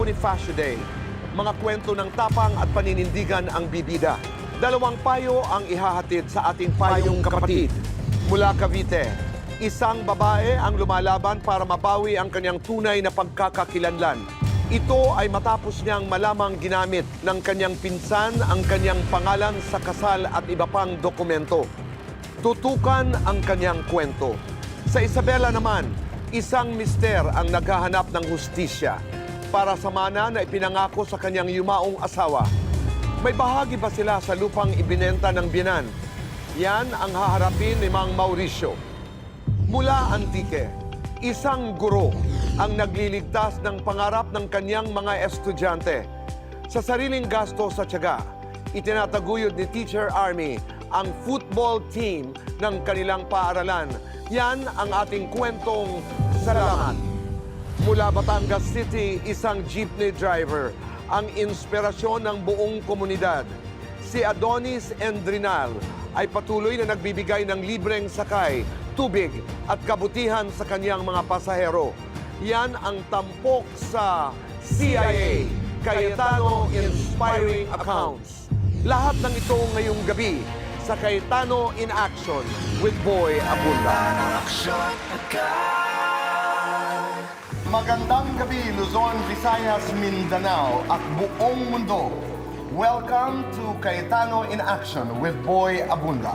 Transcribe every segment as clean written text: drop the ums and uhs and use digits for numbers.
Bonifacio Day. Mga kwento ng tapang at paninindigan ang bibida. Dalawang payo ang ihahatid sa ating payong kapatid. Mula Cavite, isang babae ang lumalaban para mabawi ang kanyang tunay na pagkakakilanlan. Ito ay matapos niyang malamang ginamit ng kanyang pinsan ang kanyang pangalan sa kasal at iba pang dokumento. Tutukan ang kanyang kwento. Sa Isabela naman, isang mister ang naghahanap ng hustisya para sa mana na ipinangako sa kanyang yumaong asawa. May bahagi ba sila sa lupang ibinenta ng biyenan? Yan ang haharapin ni Mang Mauricio. Mula Antique, isang guro ang nagliligtas ng pangarap ng kanyang mga estudyante. Sa sariling gasto sa tiyaga, itinataguyod ni Teacher Army ang football team ng kanilang paaralan. Yan ang ating kwentong salamat. Mula Batangas City, isang jeepney driver ang inspirasyon ng buong komunidad. Si Adonis Endrinal ay patuloy na nagbibigay ng libreng sakay, tubig at kabutihan sa kanyang mga pasahero. Yan ang tampok sa CIA, Cayetano Inspiring Accounts. Lahat ng ito ngayong gabi sa Cayetano in Action with Boy Abunda. Magandang gabi, Luzon, Visayas, Mindanao at buong mundo. Welcome to Cayetano in Action with Boy Abunda.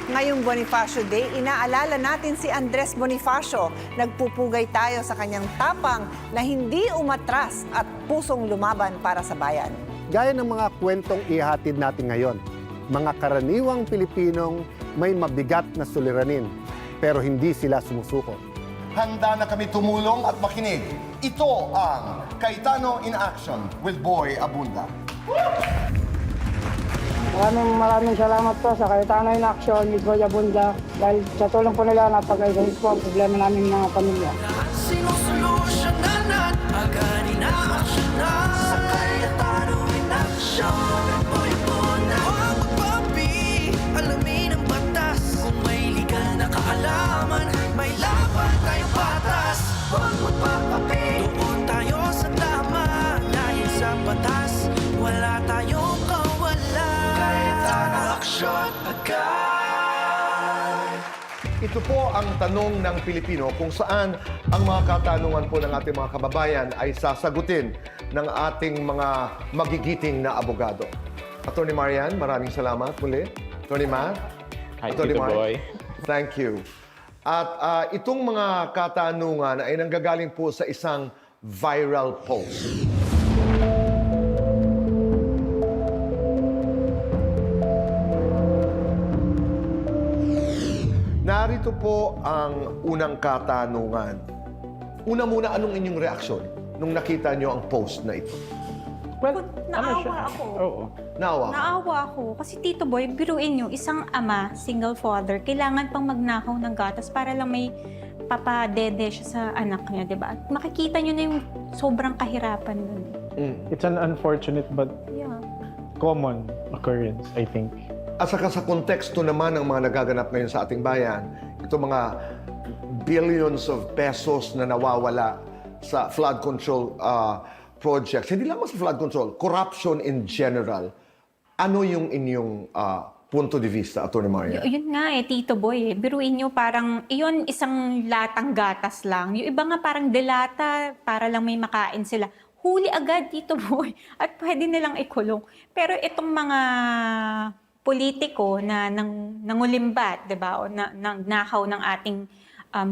Ngayong Bonifacio Day, inaalala natin si Andres Bonifacio. Nagpupugay tayo sa kanyang tapang na hindi umatras at pusong lumaban para sa bayan. Gaya ng mga kwentong ihatid natin ngayon, mga karaniwang Pilipinong may mabigat na suliranin, pero hindi sila sumusuko. Handa na kami tumulong at makinig. Ito ang Cayetano in Action with Boy Abunda. Maraming salamat po sa Cayetano in Action with Boy Abunda dahil sa tulong po nila napag-ayos po ang problema namin mga pamilya. Sinusolusyonan agad ina-aksyonan sa Cayetano in Action at Boy Abunda. Huwag magpapi, alamin ang batas. Kung may legal na kaalaman, may laban tayong patas. Huwag magpapapi, doon tayo sa tama. Dahil sa batas, wala tayong kawala. Cayetano Action agad. Ito po ang tanong ng Pilipino kung saan ang mga katanungan po ng ating mga kababayan ay sasagutin ng ating mga magigiting na abogado. Attorney Marian, maraming salamat muli. Attorney Matt. Hi, Tito Boy. Thank you. At itong mga katanungan ay nanggagaling po sa isang viral post. Narito po ang unang katanungan. Una muna, anong inyong reaksyon nung nakita nyo ang post na ito? Well, Naawa ako. Oo. Naawa. Naawa ako. Kasi Tito Boy, biruin nyo, isang ama, single father, kailangan pang magnakaw ng gatas para lang may papadede siya sa anak niya, di ba? At makikita nyo na yung sobrang kahirapan nun. It's an unfortunate but Yeah. common occurrence, I think. At saka sa konteksto naman ng mga nagaganap ngayon sa ating bayan, ito mga billions of pesos na nawawala sa flood control projects. Hindi lamang sa flood control, corruption in general. Ano yung inyong punto de vista, Atty. Maria? Yun nga Tito Boy. Biruin nyo, parang, iyon isang latang gatas lang. Yung iba nga parang delata para lang may makain sila. Huli agad, Tito Boy. At pwede nilang ikulong. Pero itong mga politiko na nangulimbat, 'di ba? O nakaw ng ating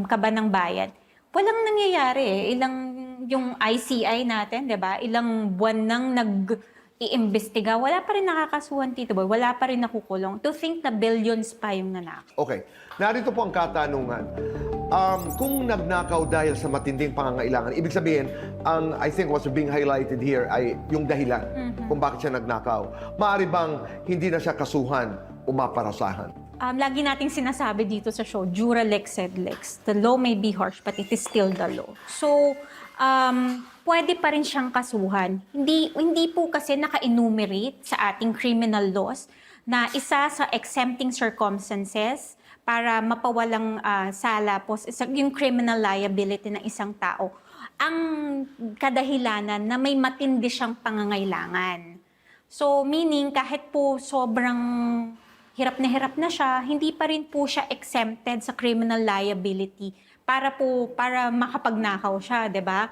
kaban ng bayan. Walang nangyayari Ilang yung ICI natin, 'di ba? Ilang buwan nang nag-iimbestiga, wala pa rin nakakasuhan, Tito Boy. Wala pa rin nakukulong. To think na billions pa yung nanakaw. Okay. Narito po ang katanungan. Kung nagnakaw dahil sa matinding pangangailangan, ibig sabihin, I think what's being highlighted here ay yung dahilan kung bakit siya nagnakaw. Maaari bang hindi na siya kasuhan o maparasahan? Lagi nating sinasabi dito sa show, jura lex sed lex. The law may be harsh, but it is still the law. So, pwede pa rin siyang kasuhan. Hindi po kasi naka-enumerate sa ating criminal laws na isa sa exempting circumstances para mapawalang sala po yung criminal liability ng isang tao ang kadahilanan na may matindi siyang pangangailangan. So, meaning kahit po sobrang hirap na siya, hindi pa rin po siya exempted sa criminal liability para makapagnakaw siya, 'di ba?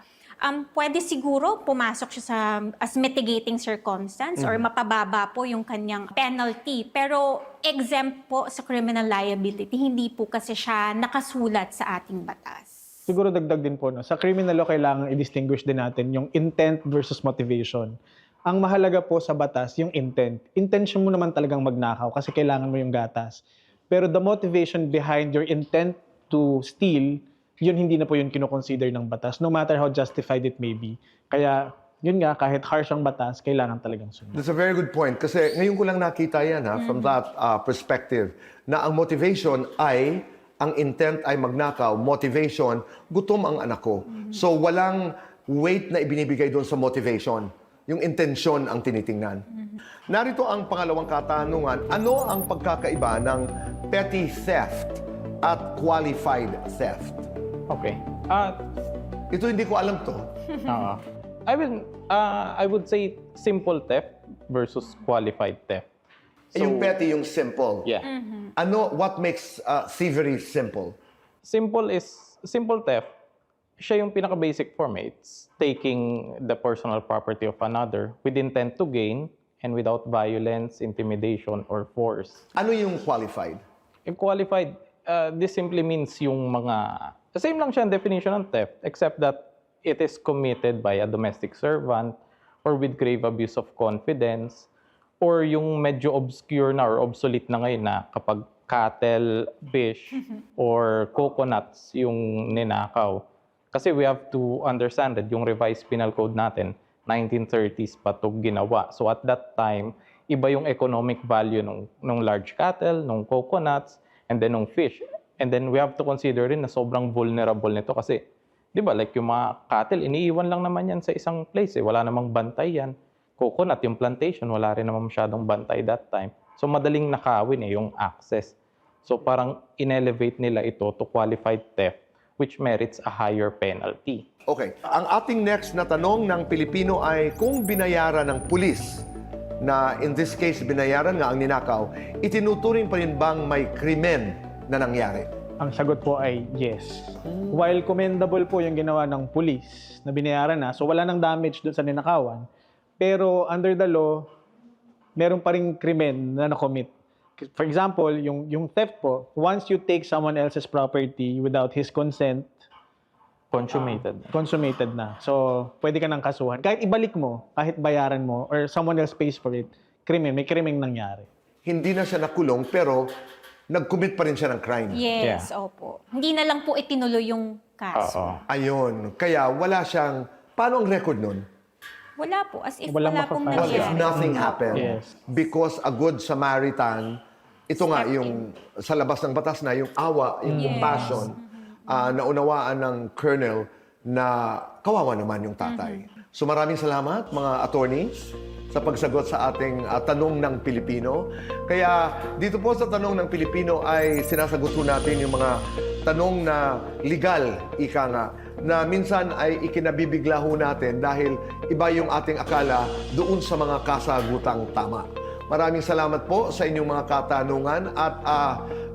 Pwede siguro pumasok siya as mitigating circumstance or mapababa po yung kanyang penalty. Pero exempt po sa criminal liability, hindi po kasi siya nakasulat sa ating batas. Siguro dagdag din po, no? Sa criminal law, kailangan i-distinguish din natin yung intent versus motivation. Ang mahalaga po sa batas, yung intent. Intention mo naman talagang magnakaw kasi kailangan mo yung gatas. Pero the motivation behind your intent to steal, yun hindi na po yun kinoconsider ng batas, no matter how justified it may be. Kaya, yun nga, kahit harsh ang batas, kailangan talagang sunod. That's a very good point. Kasi ngayon ko lang nakita yan from that perspective na ang motivation ay, ang intent ay magnakaw, motivation, gutom ang anak ko. So walang weight na ibinibigay doon sa motivation. Yung intensyon ang tinitingnan. Narito ang pangalawang katanungan. Ano ang pagkakaiba ng petty theft at qualified theft? Okay. Ito hindi ko alam to. I would say simple theft versus qualified theft. Yung petty, yung simple. Yeah. What makes thievery simple? Simple theft. Siya yung pinaka-basic form. It's taking the personal property of another with intent to gain and without violence, intimidation, or force. Ano yung qualified? Yung qualified, this simply means yung mga... Same lang siya ang definition ng theft, except that it is committed by a domestic servant or with grave abuse of confidence or yung medyo obscure na or obsolete na ngayon na kapag cattle, fish, or coconuts yung ninakaw. Kasi we have to understand that yung revised penal code natin, 1930s pa ito ginawa. So at that time, iba yung economic value ng large cattle, ng coconuts, and then ng fish. And then we have to consider rin na sobrang vulnerable nito kasi, di ba, like yung mga cattle, iniiwan lang naman yan sa isang place. Wala namang bantay yan. Coconut, yung plantation, wala rin naman masyadong bantay that time. So madaling nakawin yung access. So parang in-elevate nila ito to qualified theft, which merits a higher penalty. Okay. Ang ating next na tanong ng Pilipino ay kung binayaran ng pulis na in this case binayaran nga ang ninakaw, itinuturing pa rin bang may krimen na nangyari? Ang sagot po ay yes. While commendable po yung ginawa ng pulis na binayaran na, so wala nang damage doon sa ninakawan, pero under the law, meron pa ring krimen na nakomit. For example, yung theft po, once you take someone else's property without his consent, consummated na. So, pwede ka nang kasuhan. Kahit ibalik mo, kahit bayaran mo, or someone else pays for it, may krimeng nangyari. Hindi na siya nakulong pero nag-commit pa rin siya ng crime. Yes, opo. Hindi na lang po itinuloy yung kaso. Ayun. Kaya wala siyang... Paano ang record nun? Wala po. As if Walang wala pong mapapasok. Well, if nangyari. nothing happened, Yes. because a good Samaritan, ito nga Stepped yung sa labas ng batas na yung awa, yung Yes. compassion, naunawaan ng colonel na kawawa naman yung tatay. So maraming salamat mga attorneys sa pagsagot sa ating tanong ng Pilipino. Kaya dito po sa tanong ng Pilipino ay sinasagot po natin yung mga tanong na legal, ika nga, na minsan ay ikinabibigla ho natin dahil iba yung ating akala doon sa mga kasagutang tama. Maraming salamat po sa inyong mga katanungan at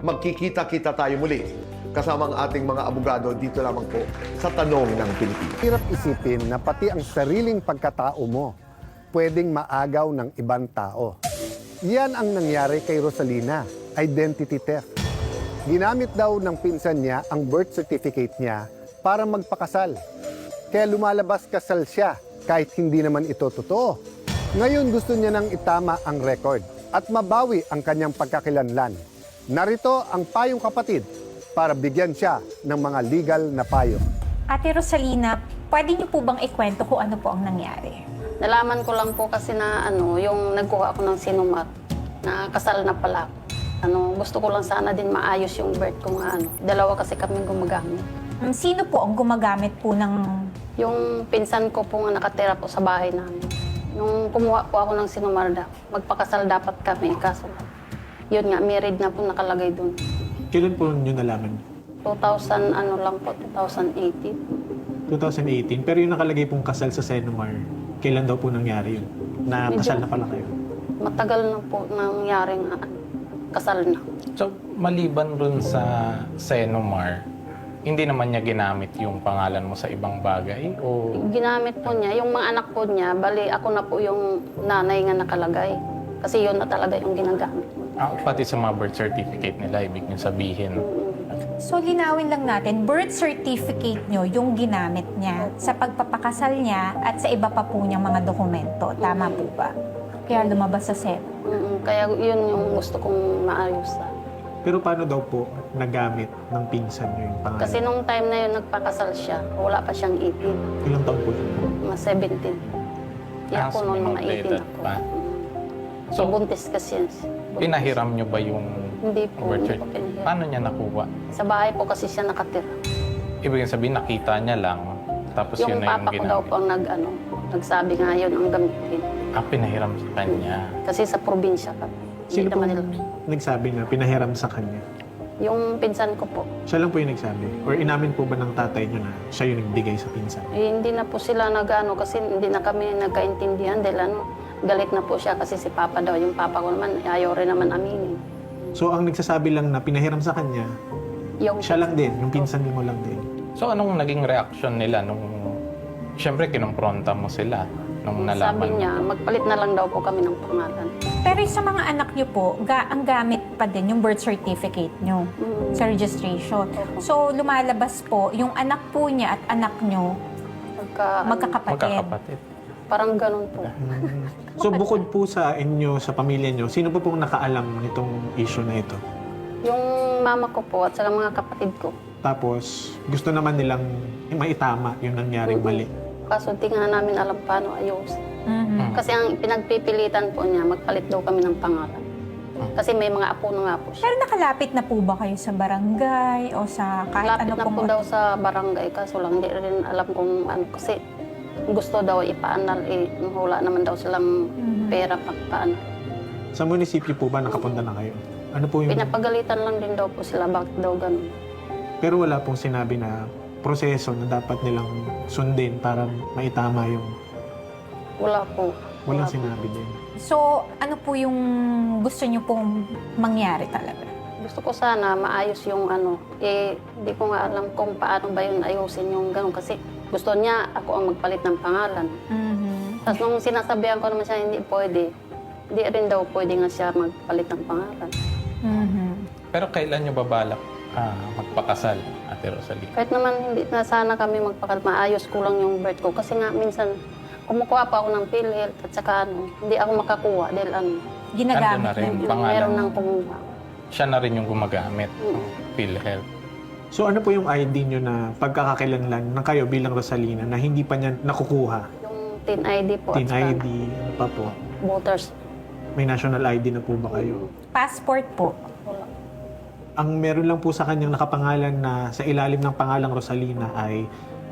magkikita-kita tayo muli kasama ang ating mga abogado dito lamang po sa Tanong ng Pilipino. Hirap isipin na pati ang sariling pagkatao mo pwedeng maagaw ng ibang tao. Yan ang nangyari kay Rosalina, identity theft. Ginamit daw ng pinsan niya ang birth certificate niya para magpakasal. Kaya lumalabas kasal siya kahit hindi naman ito totoo. Ngayon gusto niya nang itama ang record at mabawi ang kanyang pagkakilanlan. Narito ang payong kapatid para bigyan siya ng mga legal na payo. Ate Rosalina, pwede niyo po bang ikwento kung ano po ang nangyari? Nalaman ko lang po kasi na yung nagkuha ako ng sinumat, na kasal na pala ako. Gusto ko lang sana din maayos yung birth ko nga Dalawa kasi kami gumagamit. Sino po ang gumagamit po ng... Yung pinsan ko po nga nakatira po sa bahay namin. Nung kumuha po ako ng sinumarda, magpakasal dapat kami. Kaso, yun nga, married na po nakalagay dun. Kailan po nyo nalaman? 2018. 2018. Pero yung nakalagay pong kasal sa Senomar, kailan daw po nangyari yun? Na Medyo- kasal na pala kayo? Matagal na po nangyaring kasal na. So, maliban dun sa Senomar, hindi naman niya ginamit yung pangalan mo sa ibang bagay? O Ginamit po niya, yung mga anak po niya, bali ako na po yung nanay nga nakalagay. Kasi yun na talaga yung ginagamit. pati sa mga birth certificate nila, ibig niyo sabihin? So, linawin lang natin, birth certificate nyo yung ginamit niya sa pagpapakasal niya at sa iba pa po niyang mga dokumento. Tama po ba? Kaya lumabas sa SEP. Kaya yun yung gusto kong maayos. Pero paano daw po nagamit ng pinsan niyo yung pangalan? Kasi nung time na yun nagpakasal siya, wala pa siyang 18, Ilang taon po siya? mga 17. Di ako so noon mga minor 18 edad ako. pa. So, buntis kasi yan. Pinahiram niyo ba yung Hindi po, birth hindi certificate? po pinahiram. Paano niya nakuha? Sa bahay po kasi siya nakatira. Ibig sabihin, nakita niya lang, tapos yun Yung na yung papa ko daw ginamit. po ang nagsabi nga yun ang gamitin. Pinahiram sa kanya. Kasi sa probinsya ka. Sino Hindi po naman nila. nagsabi na pinahiram sa kanya? Yung pinsan ko po, Siya lang po yung nagsabi? Or inamin po ba ng tatay niyo na siya yung nagbigay sa pinsan? hindi na po sila kasi hindi na kami nagkaintindihan dahil galit na po siya kasi si Papa daw. Yung Papa ko naman, ayaw rin naman aminin. So ang nagsasabi lang na pinahiram sa kanya, Yung siya lang din, yung pinsan mo lang din. So, anong naging reaction nila nung... Siyempre, kinumpronta mo sila nung nalaman Sabi niya, magpalit na lang daw po kami ng pangalan. Pero sa mga anak niyo po, ang gamit pa din yung birth certificate niyo sa registration. So, lumalabas po, yung anak po niya at anak niyo, magkakapatid. Magkakapatid. Parang ganun po. So bukod po sa inyo, sa pamilya niyo, sino po pong nakaalam nitong issue na ito? Yung mama ko po at saka mga kapatid ko. Tapos gusto naman nilang maitama yung nangyaring mali. Kaso di nga namin alam paano ayos. Mhm. Kasi ang pinagpipilitan po niya, magpalit daw kami ng pangalan. Kasi may mga apo na nga po siya. Pero nakalapit na po ba kayo sa barangay o sa kahit Lapit ano na pong... po daw sa barangay, kaso lang hindi rin alam kung ano. Kasi gusto daw ipaanal, wala naman daw silang pera paano. Sa munisipyo po ba nakapunta na kayo? Ano po yung... Pinapagalitan lang din daw po sila, bakit daw ganun. Pero wala pong sinabi na proseso na dapat nilang sundin para maitama yung... Wala po. Walang Wala po. sinabi din. So, ano po yung gusto niyo pong mangyari talaga? Gusto ko sana maayos yung hindi ko nga alam kung paano ba yun ayusin yung ganun. Kasi gusto niya ako ang magpalit ng pangalan. Tapos nung sinasabihan ko naman siya hindi pwede, hindi rin daw pwede nga siya magpalit ng pangalan. Pero kailan niyo babalak magpakasal, Ate Rosalie? Kahit naman hindi na sana kami maayos ko lang yung birth ko. Kasi nga minsan kumukuha pa ako ng PhilHealth at saka hindi ako makakuha dahil Ginagamit na rin na. pangalan. meron nang kumuha. Siya na rin yung gumagamit ng PhilHealth. So ano po yung ID nyo na pagkakakilanlan ng kayo bilang Rosalina na hindi pa niya nakukuha? Yung TIN ID po Teen at saka ID, ano pa po? voters. May national ID na po ba kayo? Passport po. Ang meron lang po sa kanyang nakapangalan na sa ilalim ng pangalang Rosalina ay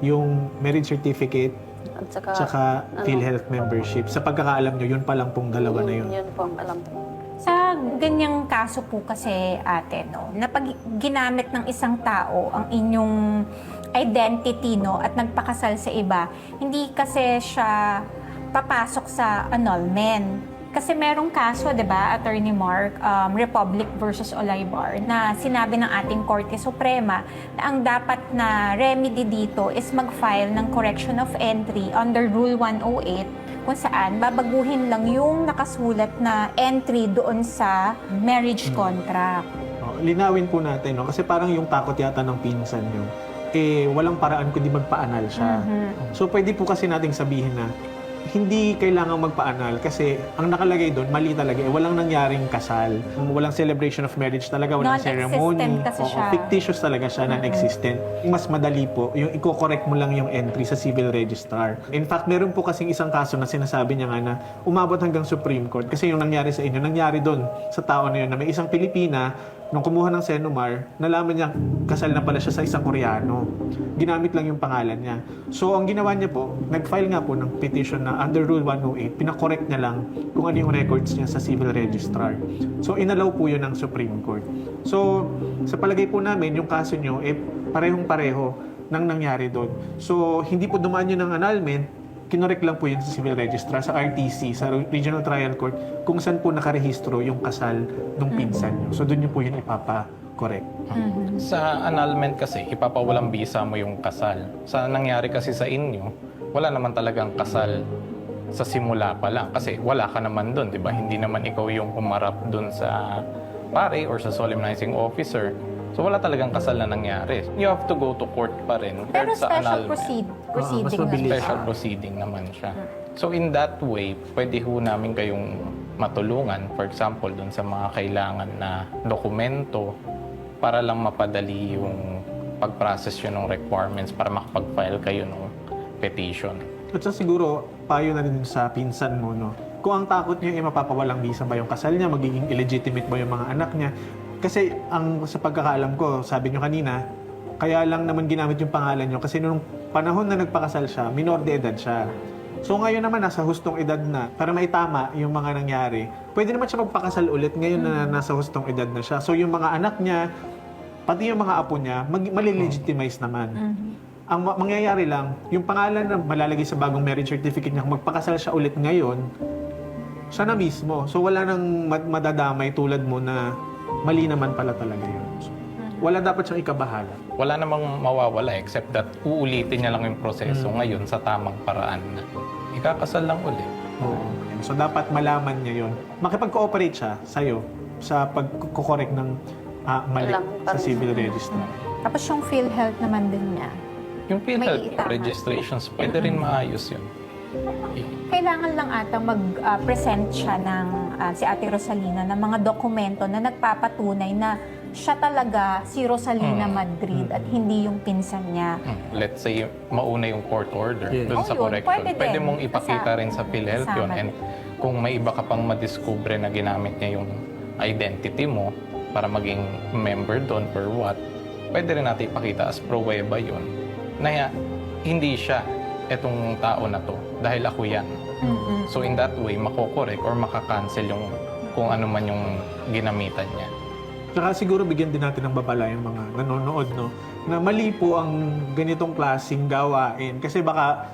yung marriage certificate At saka, tsaka PhilHealth membership. Sa pagkakaalam nyo, yun pa lang pong dalawa na yun. Yun po ang alam ko. Sa ganyang kaso po kasi, ate, no, na pag ginamit ng isang tao ang inyong identity, no, at nagpakasal sa iba, hindi kasi siya papasok sa annulment. Kasi merong kaso, di ba, Attorney Mark, Republic versus Olaybar, na sinabi ng ating Korte Suprema na ang dapat na remedy dito is mag-file ng correction of entry under Rule 108 kung saan babaguhin lang yung nakasulat na entry doon sa marriage contract. Linawin po natin, no? Kasi parang yung takot yata ng pinsan nyo, walang paraan kundi magpa-anal siya. So pwede po kasi nating sabihin na hindi kailangang magpa-anal kasi ang nakalagay doon, mali talaga. Walang nangyaring kasal. Walang celebration of marriage talaga. Walang ceremony. Non-existent kasi siya. Fictitious talaga siya, non-existent. Mas madali po, yung i-correct mo lang yung entry sa civil registrar. In fact, meron po kasing isang kaso na sinasabi niya nga na umabot hanggang Supreme Court kasi yung nangyari sa inyo, nangyari doon sa tao na yun na may isang Pilipina, nung kumuha ng Senomar, nalaman niya kasal na pala siya sa isang Koreano. Ginamit lang yung pangalan niya. So, ang ginawa niya po, nag-file nga po ng petition na under Rule 108, pinakorek niya lang kung ano yung records niya sa civil registrar. So, inalaw po yun ng Supreme Court. So, sa palagay po namin, yung kaso niyo, parehong-pareho. ng nangyari doon. So, hindi po dumaan yun ng annulment, kinorek lang po yun sa civil registrar, sa RTC, sa Regional Trial Court, kung saan po nakarehistro yung kasal ng pinsan nyo. So, doon nyo po yun ipapa-correct. Sa annulment kasi, ipapawalang bisa mo yung kasal. Sa nangyari kasi sa inyo, wala naman talagang kasal sa simula pa lang. Kasi wala ka naman doon, di ba? Hindi naman ikaw yung umarap doon sa pare or sa solemnizing officer. So wala talagang kasal na nangyari. You have to go to court pa rin. Pero kahit sa special annulment. proceeding mas lang. mabilis. Special proceeding naman siya. So in that way, pwede ho namin kayong matulungan. For example, doon sa mga kailangan na dokumento para lang mapadali yung pag-process yun ng requirements para makapag-file kayo ng petition. At sa siguro, payo na rin sa pinsan mo, no? Kung ang takot niya ay mapapawalang bisa ba yung kasal niya, magiging illegitimate ba yung mga anak niya. Kasi sa pagkakaalam ko, sabi niyo kanina, kaya lang naman ginamit yung pangalan niyo kasi nung panahon na nagpakasal siya, minor de edad siya. So ngayon naman nasa hustong edad na, para maitama yung mga nangyari, pwede naman siya magpakasal ulit ngayon na nasa hustong edad na siya. So yung mga anak niya, pati yung mga apo niya, malilegitimize naman. Ang mangyayari lang, yung pangalan na malalagay sa bagong marriage certificate niya, kung magpakasal siya ulit ngayon, siya na mismo. So wala nang madadamay tulad mo na mali naman pala talaga yun. So, wala dapat siyang ikabahala. Wala namang mawawala except that uulitin niya lang yung proseso ngayon sa tamang paraan na ikakasal lang ulit. Oo. So dapat malaman niya yun. Makipag-cooperate siya sa'yo sa pagkukorek ng mali sa civil registrar. Tapos yung PhilHealth naman din niya. Yung PhilHealth itama. registrations, pwede rin maayos yun. Kailangan lang ata mag-present siya ng si Ate Rosalina ng mga dokumento na nagpapatunay na siya talaga si Rosalina Madrid at hindi yung pinsan niya. Let's say, mauna yung court order dun sa Oh, yun. correction. Pwede din. mong ipakita rin sa PhilHealth yun. Kasama And kung may iba ka pang madiskubre na ginamit niya yung identity mo para maging member doon or what, pwede rin natin ipakita as pruweba yun na hindi siya etong tao na to dahil ako yan. So in that way, makokorek or makakancel yung kung ano man yung ginamitan niya. Saka siguro bigyan din natin ng babala yung mga nanonood, no? Na mali po ang ganitong klaseng gawain. Kasi baka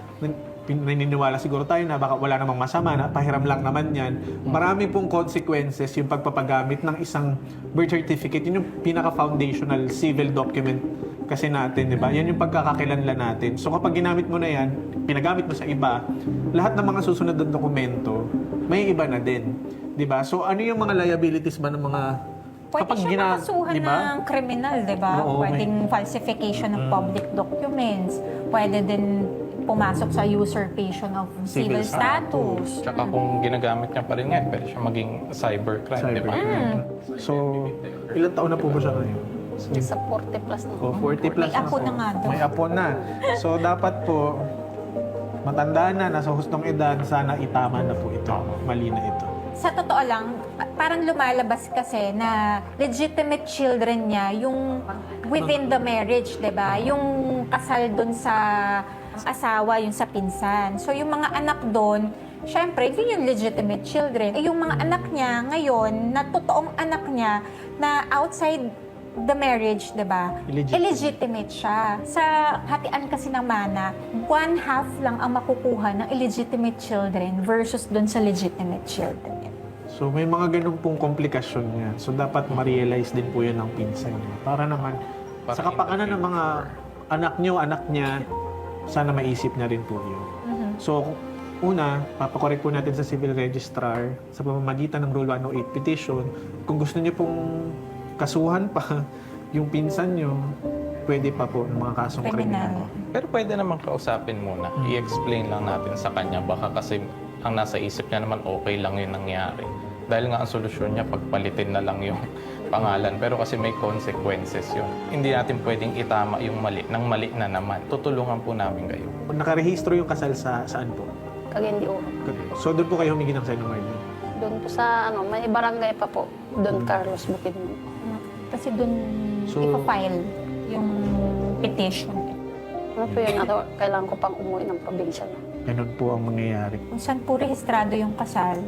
naniniwala siguro tayo na baka wala namang masama, na pahiram lang naman yan. Marami pong consequences yung pagpapagamit ng isang birth certificate. Yun yung pinaka-foundational civil document kasi natin, di ba? Yan yung pagkakakilanlan natin. So kapag ginamit mo na yan, pinagamit mo sa iba, lahat ng mga susunod na dokumento, may iba na din. Di ba? So ano yung mga liabilities ba ng mga Pwede siya makasuhan di ba? ng kriminal, di ba? Oo, Pwedeng falsification of public documents. Pwede din pumasok sa usurpation of civil status. Tsaka kung ginagamit niya pa rin yan, pwede siya maging cybercrime, di ba? So, ilang taon na po ba siya ngayon? Sa 40 plus na. Oh, 40 plus May apo po. na nga doon. May apo na. So, dapat po, matanda na, nasa hustong edad, sana itama na po ito. Mali na ito. Sa totoo lang, parang lumalabas kasi na legitimate children niya yung within the marriage, 'di ba? Yung kasal doon sa asawa, yung sa pinsan. So yung mga anak doon, syempre, yun yung legitimate children. Yung mga anak niya ngayon, na totoong anak niya na outside the marriage, 'di ba? Illegitimate siya. Sa hatian kasi ng mana, 1/2 lang ang makukuha ng illegitimate children versus doon sa legitimate children. So, may mga ganun pong komplikasyon niya. So, dapat ma-realize din po yun ng pinsan niya. Para naman, sa kapakanan ng mga anak niya, sana maisip niya rin po yun. So, una, papakorek po natin sa civil registrar sa pamamagitan ng Rule 108 petition. Kung gusto niyo pong kasuhan pa yung pinsan niyo, pwede pa po ng mga kasong kriminal. Pero pwede naman kausapin muna. I-explain lang natin sa kanya. Baka kasi ang nasa isip niya naman okay lang yung nangyari. Dahil nga ang solusyon niya, pagpalitin na lang yung pangalan. Pero kasi may consequences yun. Hindi natin pwedeng itama yung mali ng mali na naman. Tutulungan po namin kayo. Nakarehistro yung kasal saan po? Cagayan de Oro. So, doon po kayo humingi ng Senomar. Doon po sa, may barangay pa po. Don Carlos Bukidnon. Kasi doon So- ipafile yung petition. Ano po yun? Kailangan ko pang umuwi ng probinsya na. Ganun po ang mangyayari. Kung saan po rehistrado yung kasal,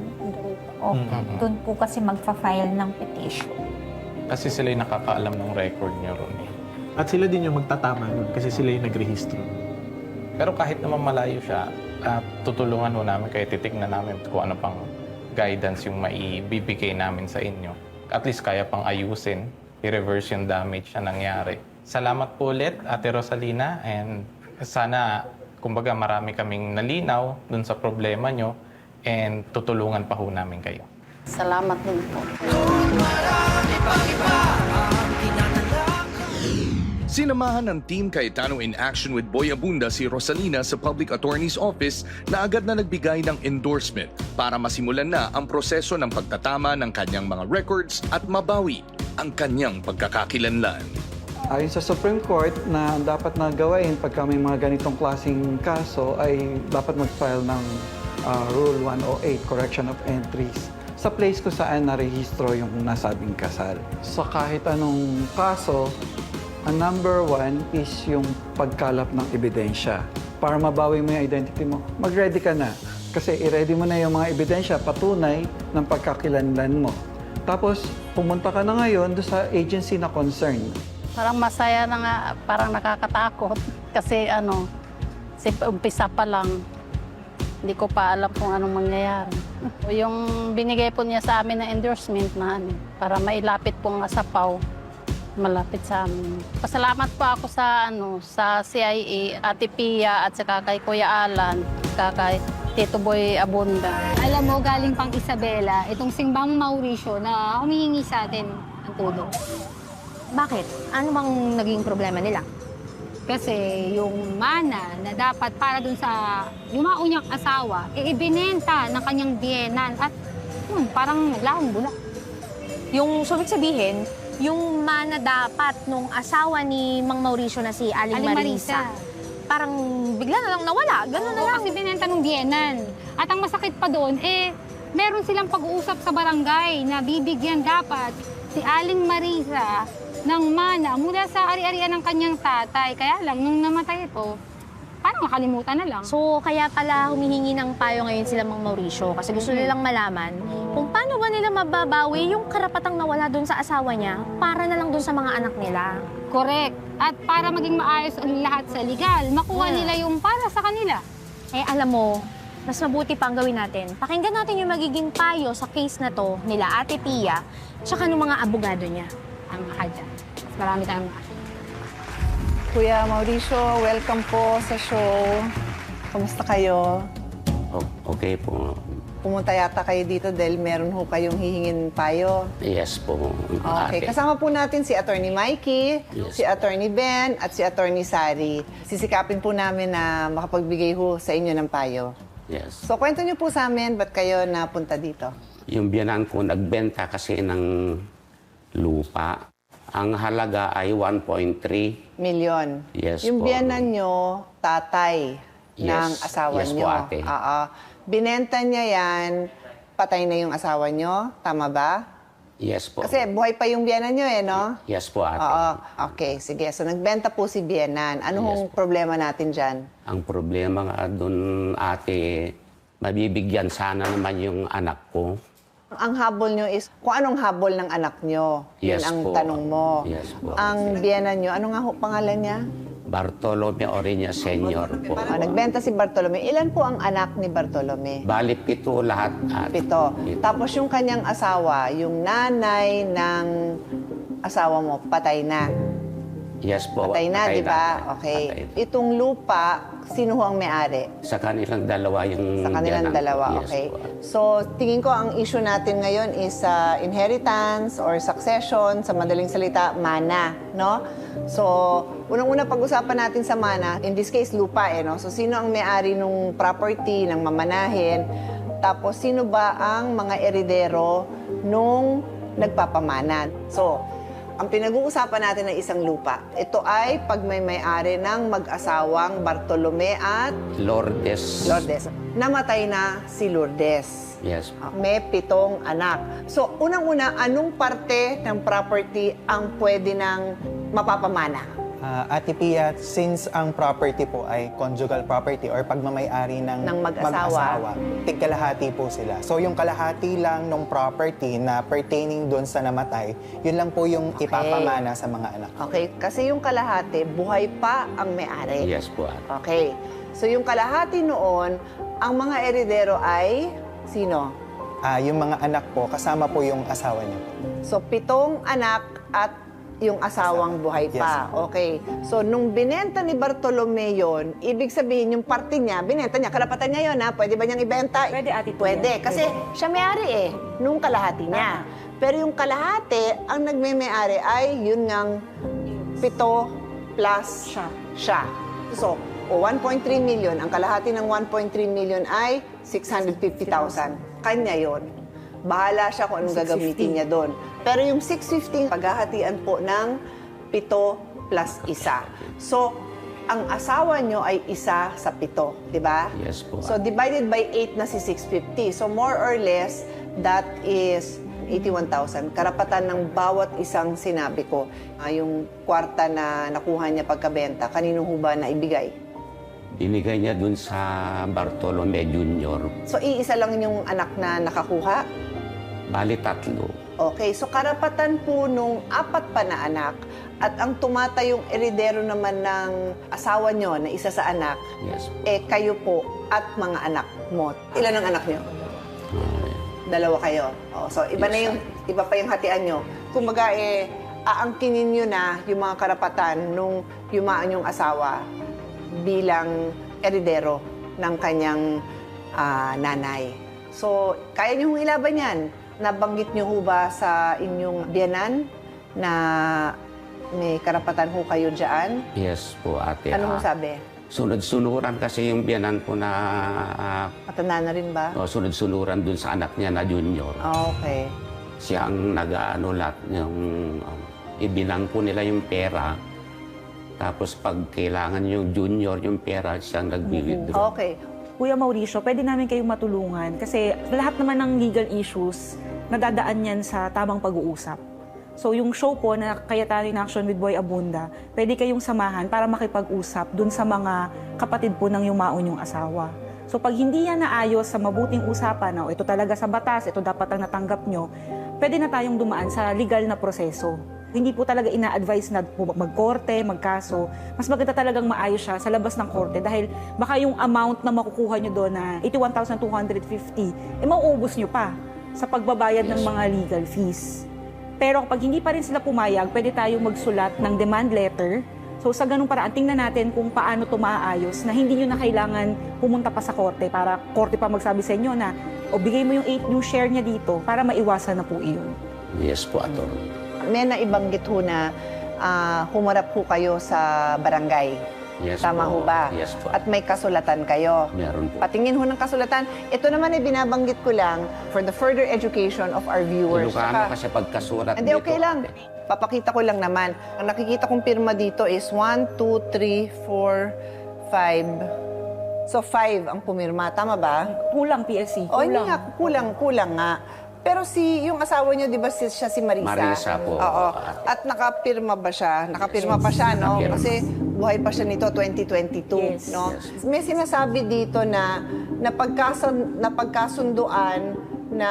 o doon po kasi magfa-file ng petition. Kasi sila yung nakakaalam ng record niyo ron eh. At sila din yung magtatama nun kasi sila yung nagrehistro. Pero kahit naman malayo siya, tutulungan ho namin kayo, titignan namin kung ano pang guidance yung maibibigay namin sa inyo. At least kaya pang ayusin, i-reverse yung damage na nangyari. Salamat po ulit, Ate Rosalina, and sana, kumbaga, marami kaming nalinaw dun sa problema nyo and tutulungan pa ho namin kayo. Salamat din po. Sinamahan ng Team Cayetano in Action with Boy Abunda si Rosalina sa Public Attorney's Office na agad na nagbigay ng endorsement para masimulan na ang proseso ng pagtatama ng kanyang mga records at mabawi ang kanyang pagkakakilanlan. Ayon sa Supreme Court na dapat na gawain pagka may mga ganitong klaseng kaso ay dapat mag-file ng Rule 108, Correction of Entries, sa place kung saan narehistro yung nasabing kasal. Sa kahit anong kaso, ang number one is yung pagkalap ng ebidensya. Para mabawi mo yung identity mo, mag-ready ka na. Kasi i-ready mo na yung mga ebidensya, patunay ng pagkakilanlan mo. Tapos, pumunta ka na ngayon doon sa agency na concerned. Parang masaya na nga, parang nakakatakot. Kasi umpisa pa lang, hindi ko pa alam kung anong mangyayari. Yung binigay po niya sa amin na endorsement na para mailapit po ang asapaw, malapit sa amin. Pasalamat po ako sa CIA, Ate Pia at saka kay Kuya Alan, kay Tito Boy Abunda. Alam mo, galing pang Isabela, itong Simbang Mauricio na humihingi sa atin ang tulong. Bakit? Ano bang naging problema nila? Kasi yung mana na dapat para dun sa yumao niyang asawa, ibinenta ng kanyang biyenan at parang naglahong bula. Yung subig sabihin, yung mana dapat nung asawa ni Mang Mauricio na si Aling Marisa, parang bigla na lang nawala. Gano'n na lang. Kasi binenta ng biyenan. At ang masakit pa doon, meron silang pag-uusap sa barangay na bibigyan dapat si Aling Marisa ng mana mula sa ari-arian ng kanyang tatay. Kaya lang, nung namatay ito, parang nakalimutan na lang. So, kaya pala humihingi ng payo ngayon sila Mang Mauricio kasi gusto nilang malaman kung paano ba nila mababawi yung karapatang nawala doon sa asawa niya para na lang doon sa mga anak nila. Correct. At para maging maayos ang lahat sa legal, makuha nila yung para sa kanila. Alam mo, mas mabuti pang gawin natin. Pakinggan natin yung magiging payo sa case na to nila Ate Pia tsaka ng mga abogado niya. Ang mahadya. Marami tayong Kuya Mauricio, welcome po sa show. Kumusta kayo? Okay po. Pumunta yata kayo dito dahil meron ho kayong hihingin payo. Yes po. Okay, kasama po natin si Attorney Mikey, si Attorney Ben, at si Attorney Sari. Sisikapin po namin na makapagbigay ho sa inyo ng payo. Yes. So, kwento niyo po sa amin, ba't kayo napunta dito? Yung biyanan ko, nagbenta kasi ng lupa. Ang halaga ay 1.3 Milyon. Yes yung po. biyanan nyo, tatay ng asawa Yes nyo. po, ate. Binenta niya yan, patay na yung asawa nyo. Tama ba? Yes po. Kasi buhay pa yung biyanan nyo no? Yes po, ate. Oo. Okay, sige. So, nagbenta po si biyanan. Anong problema natin dyan? Ang problema nga doon, ate, mabibigyan sana naman yung anak ko. Ang habol nyo is, kung anong habol ng anak nyo. Yes yun ang po. tanong mo. Yes po. Ang biyanan nyo, ano nga ho pangalan niya? Bartolome Oreña Senior po. Nagbenta si Bartolome. Ilan po ang anak ni Bartolome? Bali, 7 lahat. Ate. 7. Tapos yung kanyang asawa, yung nanay ng asawa mo, patay na. Yes po. Patay na, di ba? Okay. Patay. Itong lupa, sino ho ang may-ari? Sa kanilang dalawa yung Sa kanilang biyanan. dalawa, Yes okay. po. So, tingin ko ang issue natin ngayon is inheritance or succession, sa madaling salita, mana, no? So, unang-una pag-usapan natin sa mana, in this case, lupa, no? So, sino ang may-ari ng property, ng mamanahin? Tapos, sino ba ang mga eredero nung nagpapamana? So, ang pinag-uusapan natin ay isang lupa. Ito ay pag may-ari ng mag-asawang Bartolome at Lourdes. Namatay na si Lourdes. Yes. May 7 anak. So, unang-una, anong parte ng property ang pwede nang mapapamana? Ate Pia, since ang property po ay conjugal property or pagmamay-ari ng mag-asawa, tigkalahati po sila. So yung kalahati lang ng property na pertaining doon sa namatay, yun lang po yung ipapamana sa mga anak. Okay, kasi yung kalahati, buhay pa ang may-ari. Yes po, ate. Okay. So yung kalahati noon, ang mga eredero ay sino? Yung mga anak po, kasama po yung asawa niya. So 7 anak at yung asawang buhay pa. Yes. Okay. So, nung binenta ni Bartolome yun, ibig sabihin yung parte niya, binenta niya, karapatan niya yun, ha? Pwede ba niyang ibenta? Pwede, Ate Pia. Pwede. Kasi siya may-ari nung kalahati niya. Pero yung kalahati, ang nagme-may-ari ay yun ngang 7 plus siya. So, 1.3 million. Ang kalahati ng 1.3 million ay 650,000. Kanya yun. Bahala siya kung anong gagamitin niya doon. Pero yung 650, paghahatian po ng 7 plus 1. So, ang asawa nyo ay 1 sa 7, di ba? Yes po. So, divided by 8 na si 650. So, more or less, that is 81,000. Karapatan ng bawat isang sinabi ko. Yung kwarta na nakuha niya pagkabenta, kanino ho ba na ibigay? Binigay niya dun sa Bartolome Jr. So, iisa lang yung anak na nakakuha? Bali 3. Okay, so karapatan po nung 4 pa na anak at ang tumatayong eredero naman ng asawa nyo na isa sa anak, Yes. kayo po at mga anak mo. Ilan ang anak nyo? 2 kayo. So iba na yung, iba pa yung hatian nyo. Kumbaga aangkinin nyo na yung mga karapatan nung yumaan yung asawa bilang eredero ng kanyang nanay. So, kaya nyo hong ilaban yan. Nabanggit nyo ho ba sa inyong biyanan na may karapatan ho kayo dyan? Yes po, ate. Ano mo sabi? Sunod-sunuran kasi yung biyanan ko na... Matanda na rin ba? sunod-sunuran dun sa anak niya na junior. Okay. Siya ang nag-ano lahat yung... ibinangko nila yung pera. Tapos pag kailangan yung junior yung pera, siyang nag-withdraw. Okay. Kuya Mauricio, pwede namin kayong matulungan kasi lahat naman ng legal issues, nadadaan yan sa tamang pag-uusap. So yung show po na Cayetano in Action with Boy Abunda, pwede kayong samahan para makipag-usap dun sa mga kapatid po ng yumaon yung asawa. So pag hindi yan naayos sa mabuting usapan, ito talaga sa batas, ito dapat ang natanggap nyo, pwede na tayong dumaan sa legal na proseso. Hindi po talaga ina-advise na magkorte, magkaso. Mas maganda talagang maayos siya sa labas ng korte dahil baka yung amount na makukuha nyo doon na 81,250, mauubos nyo pa sa pagbabayad ng mga legal fees. Pero kapag hindi pa rin sila pumayag, pwede tayong magsulat ng demand letter. So sa ganung paraan, tingnan natin kung paano ito maaayos na hindi nyo na kailangan pumunta pa sa korte para korte pa magsabi sa inyo na o bigay mo yung share niya dito para maiwasan na po iyon. Yes po, attorney. May naibanggit ho na humarap ho kayo sa barangay. Yes Tama po. ho ba? Yes po. At may kasulatan kayo. Meron po. Patingin ho ng kasulatan. Ito naman ay binabanggit ko lang for the further education of our viewers. Ilocano kasi pagkasurat Hindi, dito. okay lang. Papakita ko lang naman. Ang nakikita kong pirma dito is 1, 2, 3, 4, 5. So 5 ang pumirma. Tama ba? Kulang, PSC. O, hindi nga. Kulang nga. Pero yung asawa niyo, di ba siya si Marisa? Marisa po. Oo. At nakapirma ba siya? Nakapirma pa siya, no? Nakapirma. Kasi buhay pa siya nito 2022, no? May sinasabi dito na pagkasunduan na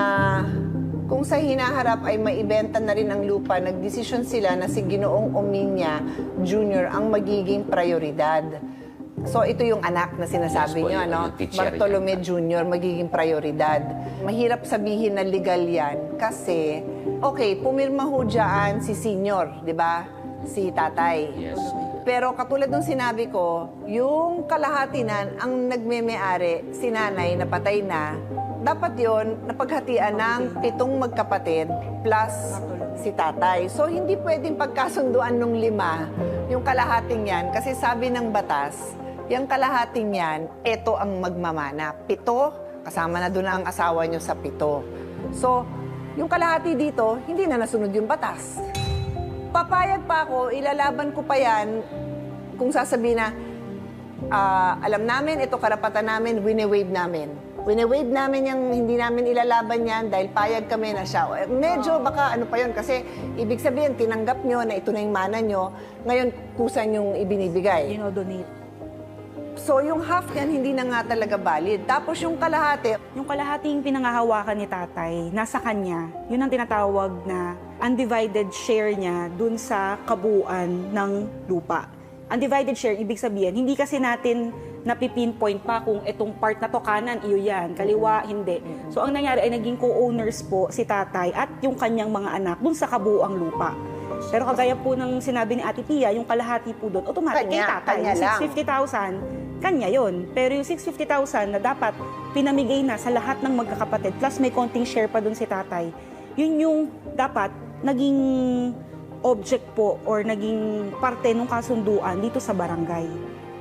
kung sa hinaharap ay maibenta na rin ang lupa, nagdesisyon sila na si Ginoong Ominya Jr. ang magiging prioridad. So, ito yung anak na sinasabi Yes po, niyo, yung no? teacher Bartolome Jr. magiging prioridad. Mahirap sabihin na legal yan kasi, okay, pumirma ho dyan si senior, di ba? Si tatay. Yes. Pero katulad ng sinabi ko, yung kalahatinan ang nagme-may-ari, si nanay na patay na, dapat yon napaghatian ng 7 magkapatid plus si tatay. So, hindi pwedeng pagkasunduan ng 5 yung kalahating yan kasi sabi ng batas, yung kalahating yan, ito ang magmamana. 7, kasama na doon ang asawa nyo sa 7. So, yung kalahati dito, hindi na nasunod yung batas. Papayag pa ako, ilalaban ko pa yan kung sasabihin na, alam namin, ito karapatan namin, wini-waive namin. Wine-wave namin yung hindi namin ilalaban yan dahil payag kami na siya. Medyo baka ano pa yun kasi ibig sabihin tinanggap nyo na ito na yung mana nyo, ngayon kusan yung ibinibigay. Donate. So yung half yan hindi na nga talaga valid. Tapos yung kalahati, Yung kalahating pinangahawakan ni tatay, nasa kanya, yun ang tinatawag na undivided share niya dun sa kabuuan ng lupa. Undivided share, ibig sabihin, hindi kasi natin napipinpoint pa kung itong part na to kanan, iyo yan, kaliwa, hindi. So ang nangyari ay naging co-owners po si tatay at yung kanyang mga anak dun sa kabuuang lupa. Pero kagaya po ng sinabi ni Ate Pia, yung kalahati po doon, automatic kay tatay. kanya Yung lang. 650,000, kanya yun. Pero yung 650,000 na dapat pinamigay na sa lahat ng magkakapatid, plus may konting share pa doon si tatay, yun yung dapat naging object po or naging parte ng kasunduan dito sa barangay.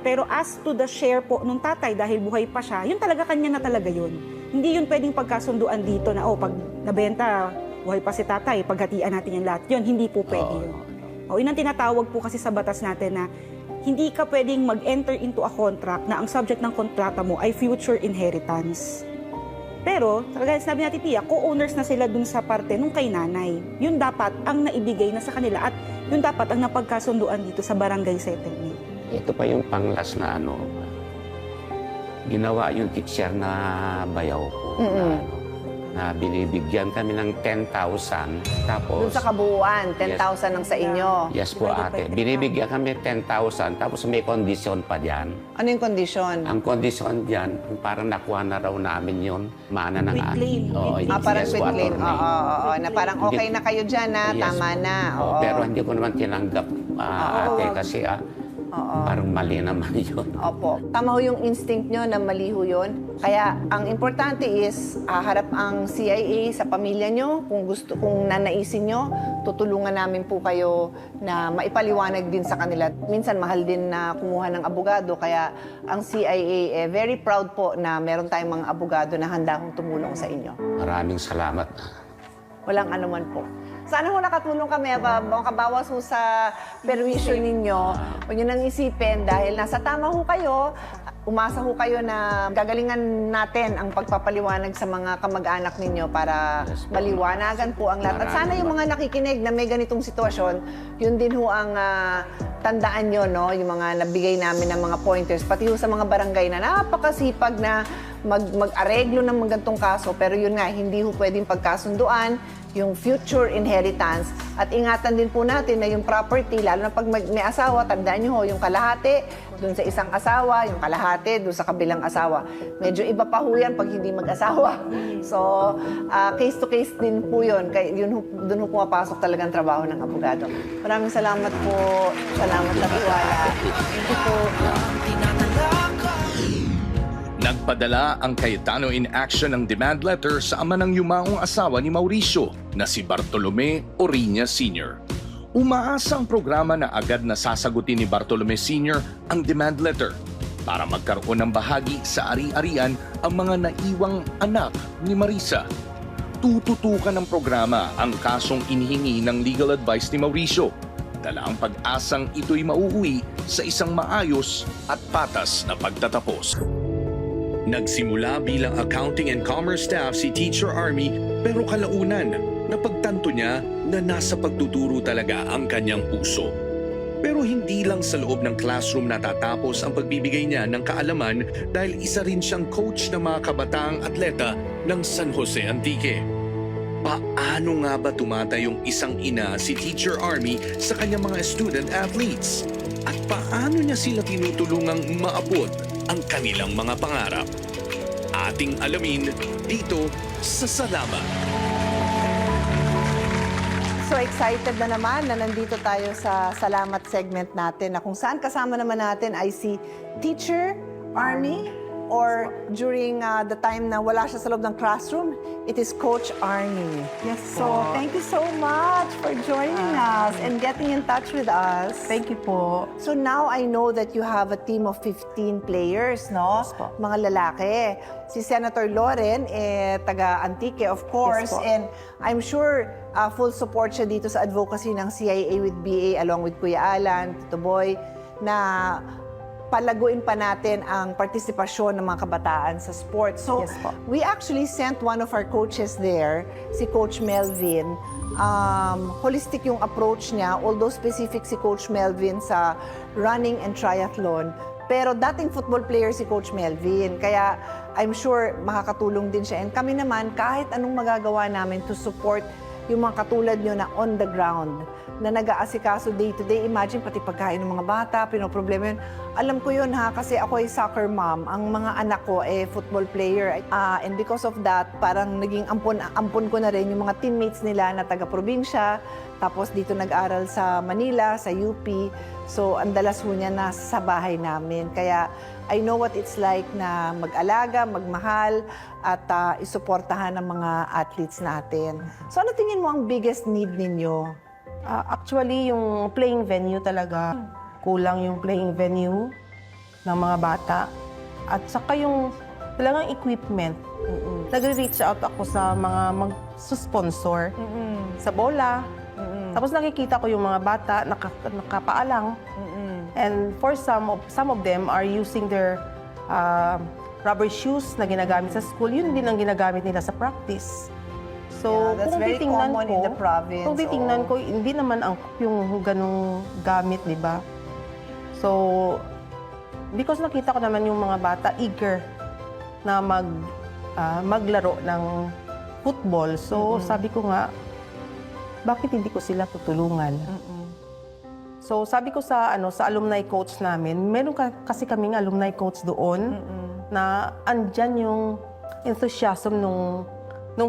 Pero as to the share po nung tatay dahil buhay pa siya, yun talaga kanya na talaga yun. Hindi yun pwedeng pagkasunduan dito na, pag nabenta, buhay pa si tatay, paghatian natin yung lahat. Yun, hindi po pwede yun. Yun ang tinatawag po kasi sa batas natin na hindi ka pwedeng mag-enter into a contract na ang subject ng kontrata mo ay future inheritance. Pero, talaga sinabi natin, Pia, co-owners na sila dun sa parte nung kay nanay. Yun dapat ang naibigay na sa kanila at yun dapat ang napagkasunduan dito sa barangay settlement. Ito pa yung panglas na ginawa yung teacher na bayaw ko. Na binibigyan kami ng 10,000. Tapos, dun sa kabuuan, 10,000 ang sa inyo. yes po ate, binibigyan kami 10,000 tapos may kondisyon pa dyan. Ano yung kondisyon? Ang kondisyon dyan, parang nakuha na raw namin yun, mana ng Quitclaim. Parang yes po, quitclaim. attorney. Oo, na parang okay na kayo dyan, Yes tama po. na. Oo, pero hindi ko naman tinanggap ate kasi parang mali naman yun. Opo. Tama ho yung instinct nyo na mali ho yun. Kaya ang importante is harap ang CIA sa pamilya nyo. Kung nanaisin nyo, tutulungan namin po kayo na maipaliwanag din sa kanila. Minsan mahal din na kumuha ng abogado. Kaya ang CIA very proud po na meron tayong mga abogado na handa kong tumulong sa inyo. Maraming salamat. Walang anuman po. Sana ho nakatulong kami, makabawas ho sa perwisyo ninyo. Huwag nyo nang isipin dahil nasa tama ho kayo, umasa ho kayo na gagalingan natin ang pagpapaliwanag sa mga kamag-anak ninyo para maliwanagan po ang lahat. At sana yung mga nakikinig na may ganitong sitwasyon, yun din ho ang tandaan nyo, no? Yung mga nabigay namin ng mga pointers, pati ho sa mga barangay na napakasipag na mag-areglo ng mga gantong kaso, pero yun nga, hindi ho pwedeng pagkasunduan yung future inheritance. At ingatan din po natin na yung property, lalo na pag may asawa, tandaan nyo ho, yung kalahati dun sa isang asawa, yung kalahati dun sa kabilang asawa. Medyo iba pa ho yan pag hindi mag-asawa. So, case to case din po yun. Dun ho pumapasok talagang trabaho ng abogado. Maraming salamat po. Salamat sa tiwala. Thank you po. Nagpadala ang Cayetano in Action ng demand letter sa ama ng yumaong asawa ni Mauricio na si Bartolome Oriña Sr. Umaasa ang programa na agad na sasagutin ni Bartolome Sr. ang demand letter para magkaroon ng bahagi sa ari-arian ang mga naiwang anak ni Marisa. Tututukan ng programa ang kasong inihingi ng legal advice ni Mauricio. Dala ang pag-asang ito'y mauuwi sa isang maayos at patas na pagtatapos. Nagsimula bilang accounting and commerce staff si Teacher Army pero kalaunan napagtanto niya na nasa pagtuturo talaga ang kanyang puso. Pero hindi lang sa loob ng classroom natatapos ang pagbibigay niya ng kaalaman dahil isa rin siyang coach ng mga kabataang atleta ng San Jose Antique. Paano nga ba tumatayong isang ina si Teacher Army sa kanyang mga student athletes? At paano niya sila tinutulungang maabot ang kanilang mga pangarap? Ating alamin dito sa Salamat. So excited na naman na nandito tayo sa Salamat segment natin na kung saan kasama naman natin ay si Teacher Army or during the time na wala siya sa loob ng classroom, it is Coach Army. Yes, so thank you so much for joining us and getting in touch with us. Thank you po. So now I know that you have a team of 15 players, no? Yes po. Mga lalaki. Si Senator Loren, taga Antique, of course. Yes po. And I'm sure full support siya dito sa advocacy ng CIA with BA along with Kuya Alan, Tito Boy, na palaguin pa natin ang partisipasyon ng mga kabataan sa sports. So, we actually sent one of our coaches there, si Coach Melvin. Holistic yung approach niya, although specific si Coach Melvin sa running and triathlon. Pero dating football player si Coach Melvin, kaya I'm sure makakatulong din siya. And kami naman, kahit anong magagawa namin to support yung mga katulad nyo na on the ground, na nag-aasikaso day-to-day. Imagine, pati pagkain ng mga bata, pinoproblema yun. Alam ko yun ha, kasi ako ay soccer mom. Ang mga anak ko ay football player. And because of that, parang naging ampon ko na rin yung mga teammates nila na taga-probinsya. Tapos dito nag-aral sa Manila, sa UP. So, ang dalas ho niya nasa bahay namin. Kaya, I know what it's like na mag-alaga, magmahal, at isuportahan ng mga athletes natin. So, ano tingin mo ang biggest need ninyo? Actually, yung playing venue talaga. Kulang yung playing venue ng mga bata. At saka yung talagang equipment. Nagre-reach out ako sa mga mag-sponsor sa bola. Tapos nakikita ko yung mga bata nakapaalang. And for some of them are using their rubber shoes na ginagamit sa school. Yun din ang ginagamit nila sa practice. So, that's kung very titingnan common ko, in the province. Kung titingnan ko, hindi naman yung ganong gamit, di ba? So, because nakita ko naman yung mga bata eager na maglaro ng football. So, sabi ko nga, bakit hindi ko sila tutulungan? So, sabi ko sa alumni coach namin, meron kasi kaming alumni coach doon na andyan yung enthusiasm nung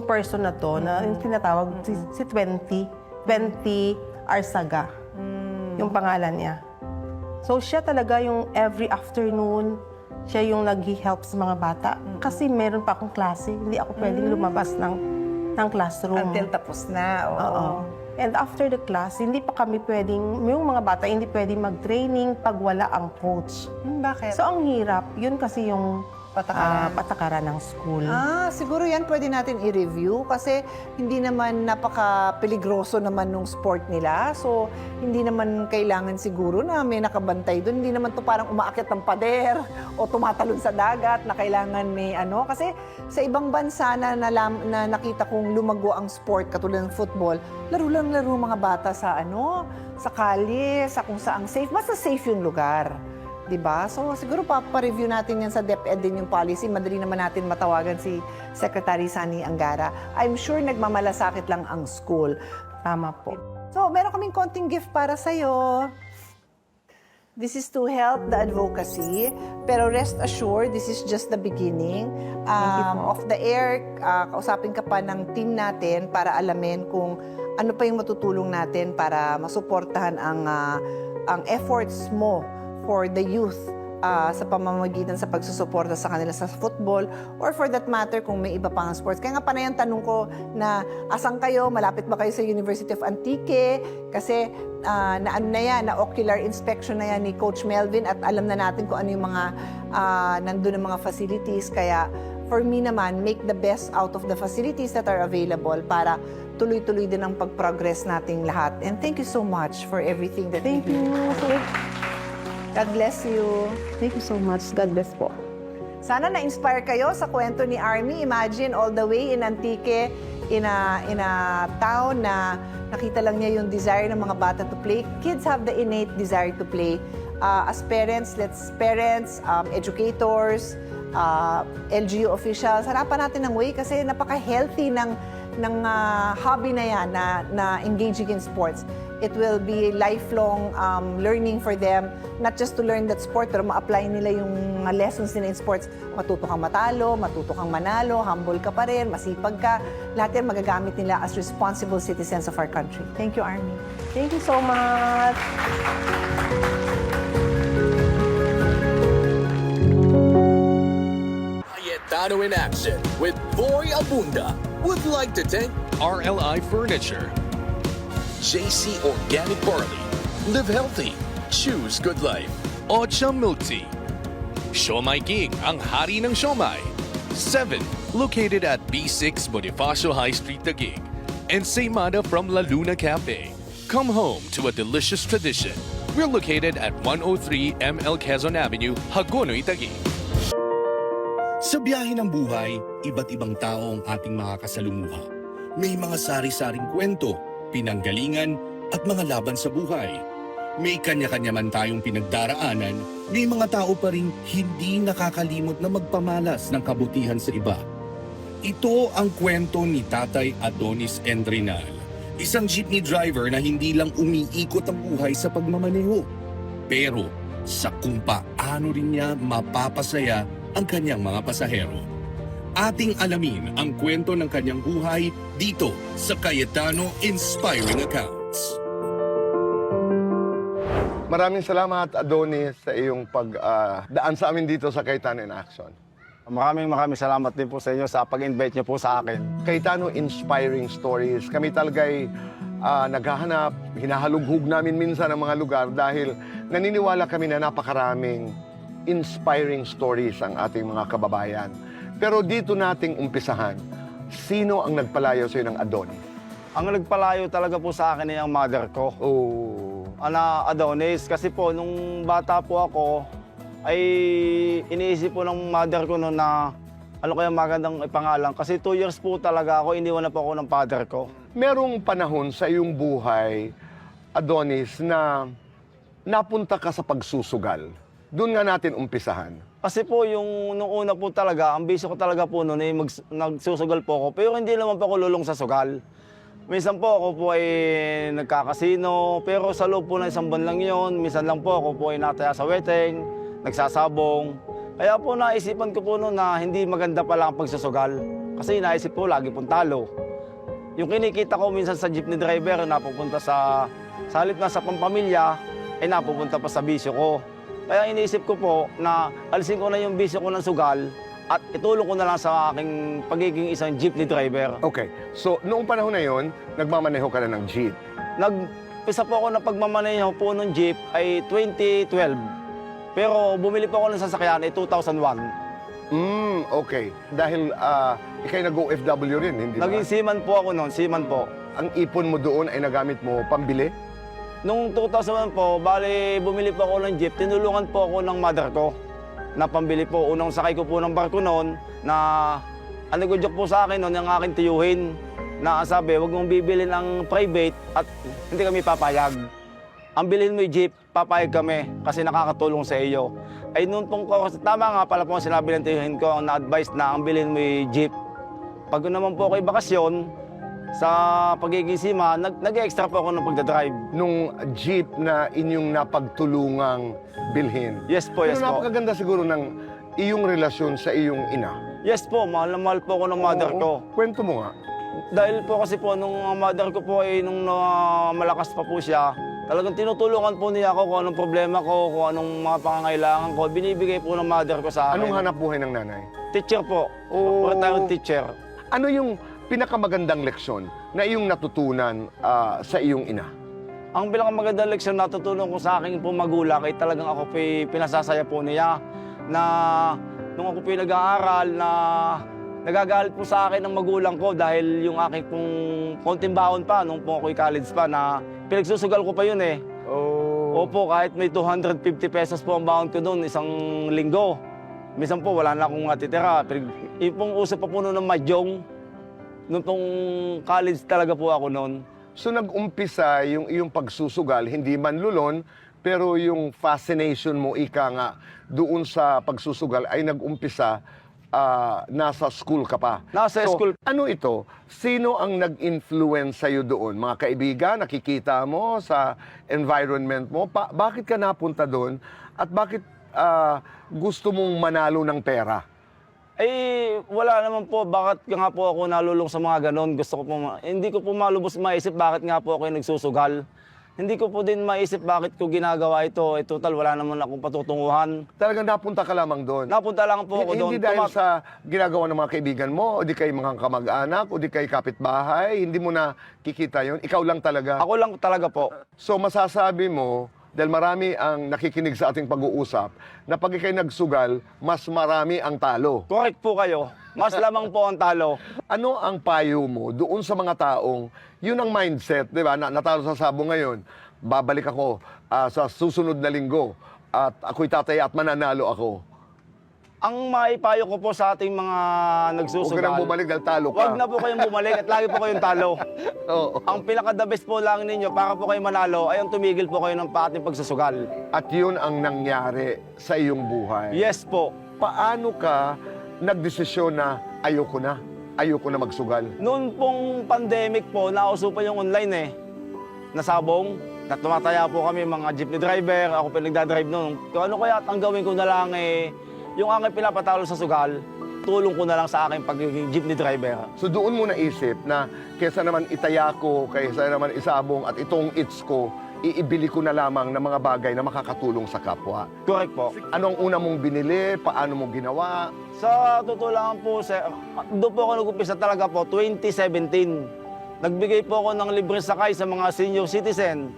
person na to, na yung tinatawag si 20 Arsaga, yung pangalan niya. So siya talaga yung every afternoon, siya yung nag-help sa mga bata. Kasi meron pa akong klase, hindi ako pwedeng lumabas ng classroom. Until tapos na, oo. And after the class, hindi pa kami pwedeng, yung mga bata hindi pwedeng mag-training pag wala ang coach. Bakit? So ang hirap, yun kasi yung patakaran ng school. Siguro yan pwede natin i-review kasi hindi naman napaka-peligroso naman nung sport nila. So, hindi naman kailangan siguro na may nakabantay doon. Hindi naman to parang umaakyat ng pader o tumatalon sa dagat na kailangan may Kasi sa ibang bansa na nakita kong lumago ang sport, katulad ng football, laro mga bata sa sa kalye, sa kung saang safe. Basta safe yung lugar. Diba? So, siguro pa-review natin yan sa DepEd din yung policy. Madali naman natin matawagan si Secretary Sani Angara. I'm sure nagmamalasakit lang ang school. Tama po. So, meron kaming konting gift para sa'yo. This is to help the advocacy. Pero rest assured, this is just the beginning. Off the air, kausapin ka pa ng team natin para alamin kung ano pa yung matutulong natin para masuportahan ang efforts mo for the youth sa pamamagitan sa pagsusuporta sa kanila sa football or for that matter kung may iba pang sports. Kaya nga panay ang tanong ko na asan kayo? Malapit ba kayo sa University of Antique? Kasi na ocular inspection na yan ni Coach Melvin at alam na natin kung ano yung mga nandun ng mga facilities. Kaya for me naman, make the best out of the facilities that are available para tuloy-tuloy din ang pag-progress nating lahat. And thank you so much for everything that you do. God bless you. Thank you so much. God bless po. Sana na-inspire kayo sa kwento ni Army. Imagine all the way in Antique, in a town na nakita lang niya yung desire ng mga bata to play. Kids have the innate desire to play. As parents, educators, LGU officials, harapan natin ng way kasi napaka-healthy ng hobby na yan na engaging in sports. It will be lifelong learning for them, not just to learn that sport, pero ma-apply nila yung lessons nila in sports. Matuto kang matalo, matuto kang manalo, humble ka pa rin, masipag ka. Lahat yan magagamit nila as responsible citizens of our country. Thank you, Army. Thank you so much. Cayetano in Action with Boy Abunda would like to thank RLI Furniture, JC Organic Barley, Live Healthy, Choose Good Life, Ocha Milk Tea, Siomai King, ang hari ng siomai, 7, located at B6 Bonifacio High Street, Taguig, and Seymada from La Luna Cafe. Come home to a delicious tradition. We're located at 103 ML Quezon Avenue, Hagonoy, Taguig. Sa biyahe ng buhay, iba't ibang tao ang ating mga kasalumuha. May mga sari-saring kwento, pinanggalingan, at mga laban sa buhay. May kanya-kanya man tayong pinagdaraanan, may mga tao pa rin hindi nakakalimot na magpamalas ng kabutihan sa iba. Ito ang kwento ni Tatay Adonis Endrinal, isang jeepney driver na hindi lang umiikot ang buhay sa pagmamaneho, pero sa kung paano rin niya mapapasaya ang kanyang mga pasahero. Ating alamin ang kwento ng kanyang buhay dito sa Cayetano Inspiring Accounts. Maraming salamat, Adonis, sa iyong pagdaan sa amin dito sa Cayetano in Action. Maraming salamat din po sa inyo sa pag-invite niyo po sa akin. Cayetano Inspiring Stories. Kami talaga'y naghahanap, hinahalughug namin minsan ang mga lugar dahil naniniwala kami na napakaraming inspiring stories ang ating mga kababayan. Pero dito nating umpisahan, sino ang nagpalayo sa iyo ng Adonis? Ang nagpalayo talaga po sa akin ay ang mother ko. Adonis, kasi po nung bata po ako, ay iniisip po ng mother ko noon na ano kaya magandang ipangalan. Kasi 2 years po talaga ako, iniwan na po ako ng father ko. Merong panahon sa iyong buhay, Adonis, na napunta ka sa pagsusugal. Doon nga natin umpisahan. Kasi po nung una po talaga, ang bisyo ko talaga po noon ay nagsusugal po ako. Pero hindi naman po ako lulong sa sugal. Minsan po ako po ay nagkakasino, pero sa loob po ng isang buwan lang yun. Minsan lang po ako po ay nataya sa wedding, nagsasabong. Kaya po naisipan ko po noon na hindi maganda pala ang pagsusugal. Kasi naisip po lagi pong talo. Yung kinikita ko minsan sa jeepney driver, napupunta sa halip na sa pampamilya, ay napupunta pa sa bisyo ko. Kaya iniisip ko po na alisin ko na yung bisyo ko ng sugal at itulong ko na lang sa aking pagiging isang jeepney driver. Okay. So, noong panahon na yon, nagmamaneho ka na ng jeep. Nagpisa po ako na pagmamaneho po ng jeep ay 2012. Pero bumili po ako ng sasakyan ay 2001. Okay. Dahil ikay nag-OFW rin, hindi ba? Naging seaman po ako noon, seaman po. Ang ipon mo doon ay nagamit mo pambili? Noong 2001 po, bali bumili po ako ng jeep, tinulungan po ako ng mother ko na pambili po. Unang sakay ko po ng barko noon na ang nag-joke po sa akin noon yung aking tiyuhin na sabi, huwag mong bibili ng private at hindi kami papayag. Ang bilhin mo yung jeep, papayag kami kasi nakakatulong sa iyo. Ay noon pong tama nga pala po sinabi ng tiyuhin ko, ang na-advise na ang bilhin mo yung jeep. Pag naman po ako'y bakasyon, sa pagiging sima, nag-extra po ako ng pagdadrive. Nung jeep na inyong napagtulungang bilhin? Yes po, yes po. Pero napakaganda siguro ng iyong relasyon sa iyong ina. Yes po, mahal na mahal po ako ng mother ko. Kwento mo nga. Dahil po kasi po, nung mother ko po ay nung malakas pa po siya, talagang tinutulungan po niya ako kung anong problema ko, kung anong mga pangangailangan ko. Binibigay po ng mother ko sa akin. Anong hanap buhay ng nanay? Teacher po. Retired teacher. Ano yung pinakamagandang leksyon na iyong natutunan sa iyong ina? Ang pinakamagandang leksyon na natutunan ko sa aking po magulang ay talagang ako po pinasasaya po niya na nung ako po nag-aaral na nagagalit po sa akin ng magulang ko dahil yung aking pong konting baon pa nung po ako'y college pa na pinagsusugal ko pa yun eh. Opo, kahit may 250 pesos po ang baon ko doon isang linggo. Minsan po wala na akong matitira. Yung pong usap pa po noon ng madyong. Noong pong college talaga po ako noon. So nag-umpisa yung iyong pagsusugal, hindi man lulon, pero yung fascination mo, ika nga, doon sa pagsusugal ay nag-umpisa, nasa school ka pa. Nasa school. Ano ito? Sino ang nag-influence sa'yo doon? Mga kaibigan, nakikita mo sa environment mo? Bakit ka napunta doon? At bakit gusto mong manalo ng pera? Wala naman po. Bakit nga po ako nalulong sa mga ganon? Hindi ko po malubos maisip bakit nga po ako nagsusugal. Hindi ko po din maisip bakit ko ginagawa ito. Total, wala naman akong patutunguhan. Talagang napunta ka lamang doon? Napunta lang po ako doon. Hindi dahil sa ginagawa ng mga kaibigan mo, o di kay mga kamag-anak, o di kay kapitbahay, hindi mo na kikita yun? Ikaw lang talaga? Ako lang talaga po. So masasabi mo, dahil marami ang nakikinig sa ating pag-uusap, na pag ikay nagsugal, mas marami ang talo. Correct po kayo. Mas lamang po ang talo. Ano ang payo mo doon sa mga taong, yun ang mindset, di ba? Natalo sa sabo ngayon, babalik ako, sa susunod na linggo at ako'y tataya at mananalo ako. Ang maipayo ko po sa ating mga nagsusugal. Huwag ka nang bumalik dahil talo ka. Huwag na po kayong bumalik at lagi po kayong talo. Ang pinaka-the best po lang ninyo para po kayo manalo ay ang tumigil po kayo ng ating pagsusugal. At yun ang nangyari sa iyong buhay. Yes po. Paano ka nagdesisyon na ayoko na magsugal? Noon pong pandemic po, nauso pa yung online nasabong. Na tumataya po kami mga jeepney driver, ako pa nagdadrive noon. Kung ano kaya ang gawin ko na lang yung aking pinapatalo sa sugal, tulong ko na lang sa aking pagiging jeepney driver. So doon mo naisip na kaysa naman itaya ko, kaysa naman isabong at itong its ko, iibili ko na lamang ng mga bagay na makakatulong sa kapwa. Correct po. Anong una mong binili? Paano mo ginawa? Sa totoo lang po, sir, doon po ako nag-umpisa talaga po, 2017. Nagbigay po ako ng libre sakay sa mga senior citizen,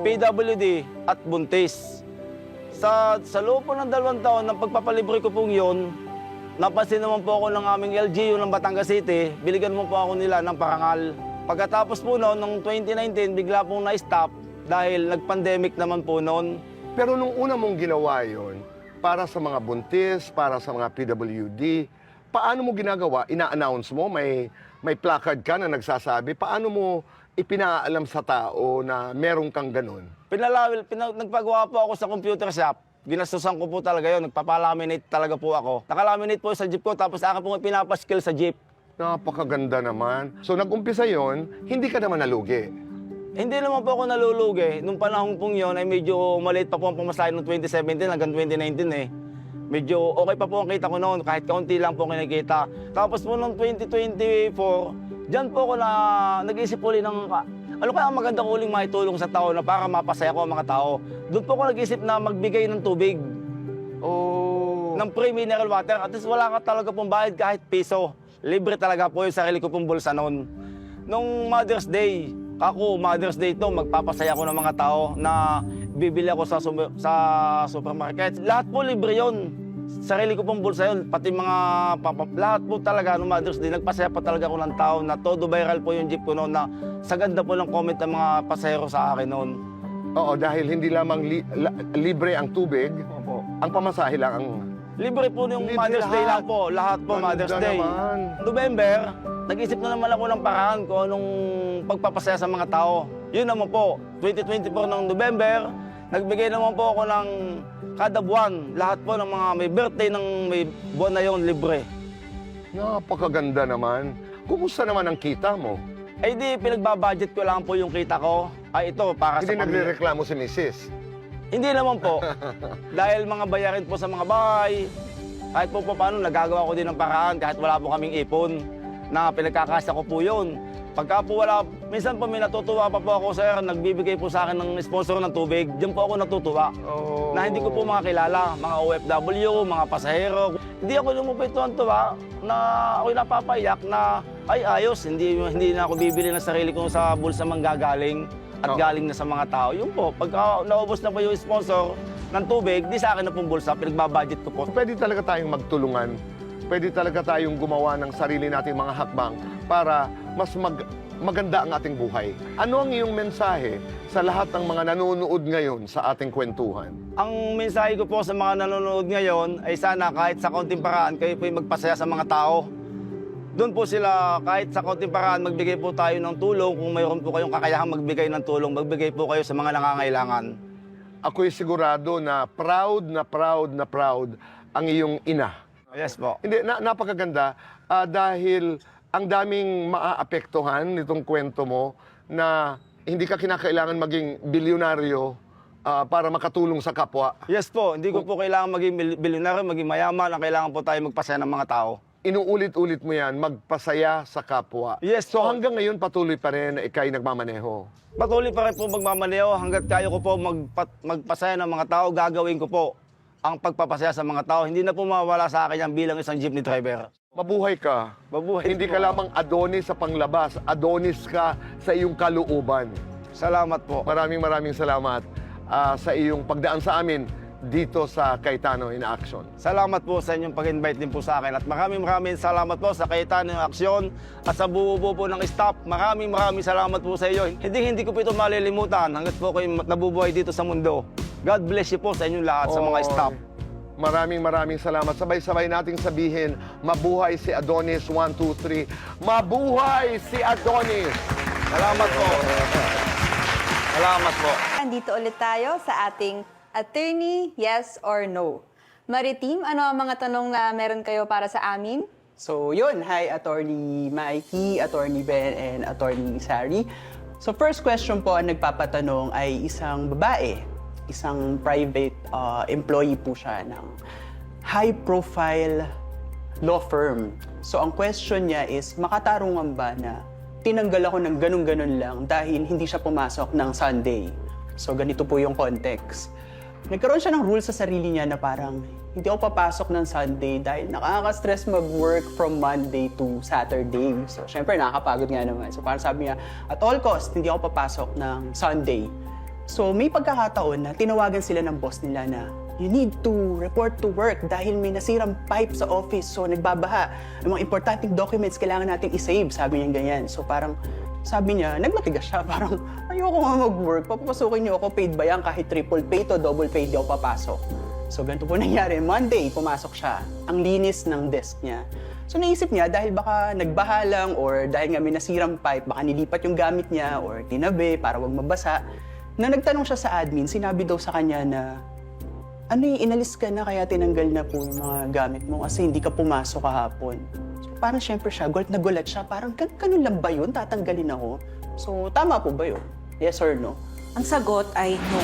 PWD at buntis. Sa loob po ng 2 taon ng pagpapalibre ko pong yun, napansin naman po ako ng aming LGU ng Batangas City, biligan mo po ako nila ng parangal. Pagkatapos po noon, ng 2019, bigla pong na-stop dahil nag-pandemic naman po noon. Pero nung una mong ginawa yon para sa mga buntis, para sa mga PWD, paano mo ginagawa? Ina-announce mo? May placard ka na nagsasabi? Paano mo ipinaalam sa tao na meron kang ganun? Nagpagawa po ako sa computer shop. Ginastusan ko po talaga yun. Nagpapalaminate talaga po ako. Nakalaminate po sa jeep ko, tapos akin po pinapaskill sa jeep. Napakaganda naman. So nag-umpisa yon, hindi ka naman nalugi? Hindi naman po ako nalulugi. Nung panahon pong yun ay medyo maliit pa po ang pamasahe noong 2017 hanggang 2019 Medyo okay pa po ang kita ko noon, kahit kaunti lang po kinikita. Tapos po noong 2024, dyan po ako nag-isip uli ng ano kaya ang magandang uling maitulong sa tao na para mapasaya ko ang mga tao. Doon po ako nag-isip na magbigay ng tubig. Ng free mineral water. At least wala ka talaga pong bayad kahit piso. Libre talaga po yung sarili ko pong bulsa noon. Nung Mother's Day, Mother's Day to, magpapasaya ko ng mga tao na bibili ako sa supermarket. Lahat po libre yun. Sarili ko pong bulsa yun, pati mga lahat po talaga nung Mother's Day, nagpasaya pa talaga ako ng tao na todo viral po yung jeep ko noon na sa ganda po ng comment ng mga pasahero sa akin noon. Oo, dahil hindi lamang libre ang tubig, ang pamasahe lang ang... Libre po yung Mother's Day lang po, lahat po Mother's Day. November, nag-isip na naman ako ng paraan kung anong pagpapasaya sa mga tao. Yun naman po, 2024 ng November, nagbigay naman po ako ng kada buwan, lahat po ng mga may birthday ng may buwan na yun, libre. Napakaganda naman. Kumusta naman ang kita mo? Ay di, pinagbabudget ko lang po yung kita ko. Ay ito, para hindi sa nagre-reklamo si Mrs. Hindi naman po. Dahil mga bayarin po sa mga bahay, kahit po paano, nagagawa ko din ng paraan kahit wala po kaming ipon na pinagkakasya ko po yun. Pagka po wala, minsan po may natutuwa pa po ako, sir, nagbibigay po sa akin ng sponsor ng tubig. Diyan po ako natutuwa. Na hindi ko po mga kilala, mga OFW, mga pasahero. Hindi ako lumupituan-tuwa na ako'y napapaiyak na ay ayos, hindi na ako bibili ng sarili ko sa bulsa manggagaling at galing na sa mga tao. Yun po, pagka naubos na po yung sponsor ng tubig, di sa akin na pong bulsa, pinagbabudget ko po. Pwede talaga tayong magtulungan. Pwede talaga tayong gumawa ng sarili nating mga hakbang para mas maganda ang ating buhay. Ano ang iyong mensahe sa lahat ng mga nanonood ngayon sa ating kwentuhan? Ang mensahe ko po sa mga nanonood ngayon ay sana kahit sa kaunting paraan kayo po magpasaya sa mga tao. Doon po sila kahit sa kaunting paraan magbigay po tayo ng tulong. Kung mayroon po kayong kakayahang magbigay ng tulong, magbigay po kayo sa mga nangangailangan. Ako'y sigurado na proud ang iyong ina. Yes po. Hindi, napakaganda dahil ang daming maaapektuhan nitong kwento mo na hindi ka kinakailangan maging bilyonaryo para makatulong sa kapwa. Yes po, hindi ko po kailangan maging bilyonaryo, maging mayaman. Ang kailangan po tayo magpasaya ng mga tao. Inuulit-ulit mo yan, magpasaya sa kapwa. Yes so po. hanggang ngayon patuloy pa rin na ikay nagmamaneho? Patuloy pa rin po magmamaneho hanggat kaya ko po magpasaya ng mga tao, gagawin ko po ang pagpapasaya sa mga tao. Hindi na po mawala sa akin yan bilang isang jeepney driver. Mabuhay ka. Mabuhay Hindi po. ka lamang adonis sa panglabas, adonis ka sa iyong kalooban. Salamat po. Maraming salamat sa iyong pagdaan sa amin dito sa Cayetano in Action. Salamat po sa inyong pag-invite din po sa akin at maraming salamat po sa Cayetano in Action at sa buo po ng staff. Maraming salamat po sa iyo. Hindi ko po ito malilimutan hanggat po kayo nabubuhay dito sa mundo. God bless you po sa inyong lahat sa mga staff. Maraming salamat. Sabay-sabay nating sabihin, mabuhay si Adonis 1, 2, 3. Mabuhay si Adonis! Salamat po. Salamat po. Andito ulit tayo sa ating Attorney Yes or No. Maritim, ano ang mga tanong na meron kayo para sa amin? So yun, hi Attorney Mikey, Attorney Ben, and Attorney Sari. So first question po ang nagpapatanong ay isang babae, isang private employee po siya ng high-profile law firm. So ang question niya is, makatarungan ba na tinanggal ako ng ganun-ganun lang dahil hindi siya pumasok ng Sunday? So ganito po yung context. Nagkaroon siya ng rule sa sarili niya na parang hindi ako papasok ng Sunday dahil nakaka-stress mag-work from Monday to Saturday. So syempre nakakapagod nga naman. So parang sabi niya, at all cost, hindi ako papasok ng Sunday. So may pagkakataon na tinawagan sila ng boss nila na you need to report to work dahil may nasirang pipe sa office. So nagbabaha. Yung mga importanteng documents kailangan natin i-save. Sabi niya ganyan. So parang sabi niya, nagmatigas siya. Parang ayoko nga mag-work. Papapasukin niyo ako, paid ba yan? Kahit triple pay to double pay, di ako papasok. So ganito po nangyari. Monday, pumasok siya. Ang linis ng desk niya. So naisip niya dahil baka nagbaha lang or dahil nga may nasirang pipe, baka nilipat yung gamit niya or tinabi para wag mabasa. Na nagtanong siya sa admin, sinabi daw sa kanya na ano inalis ka na kaya tinanggal na po yung mga gamit mo kasi hindi ka pumasok kahapon. So, parang syempre siya, gulat na gulat siya, parang ganun lang ba yun? Tatanggalin ako? So tama po ba yun? Yes or no? Ang sagot ay no.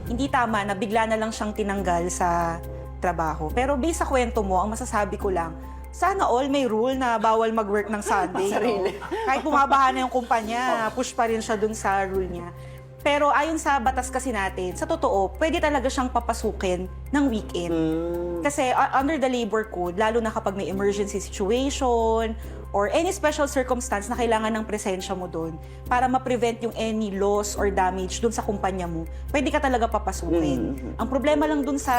Hindi tama na bigla na lang siyang tinanggal sa trabaho. Pero based sa kwento mo, ang masasabi ko lang, sana all may rule na bawal mag-work ng Sunday. Sarili. Kahit bumabaha na yung kumpanya, push pa rin siya dun sa rule niya. Pero ayon sa batas kasi natin, sa totoo, pwede talaga siyang papasukin ng weekend. Kasi under the labor code, lalo na kapag may emergency situation or any special circumstance na kailangan ng presensya mo doon para ma-prevent yung any loss or damage doon sa kumpanya mo, pwede ka talaga papasukin. Ang problema lang doon sa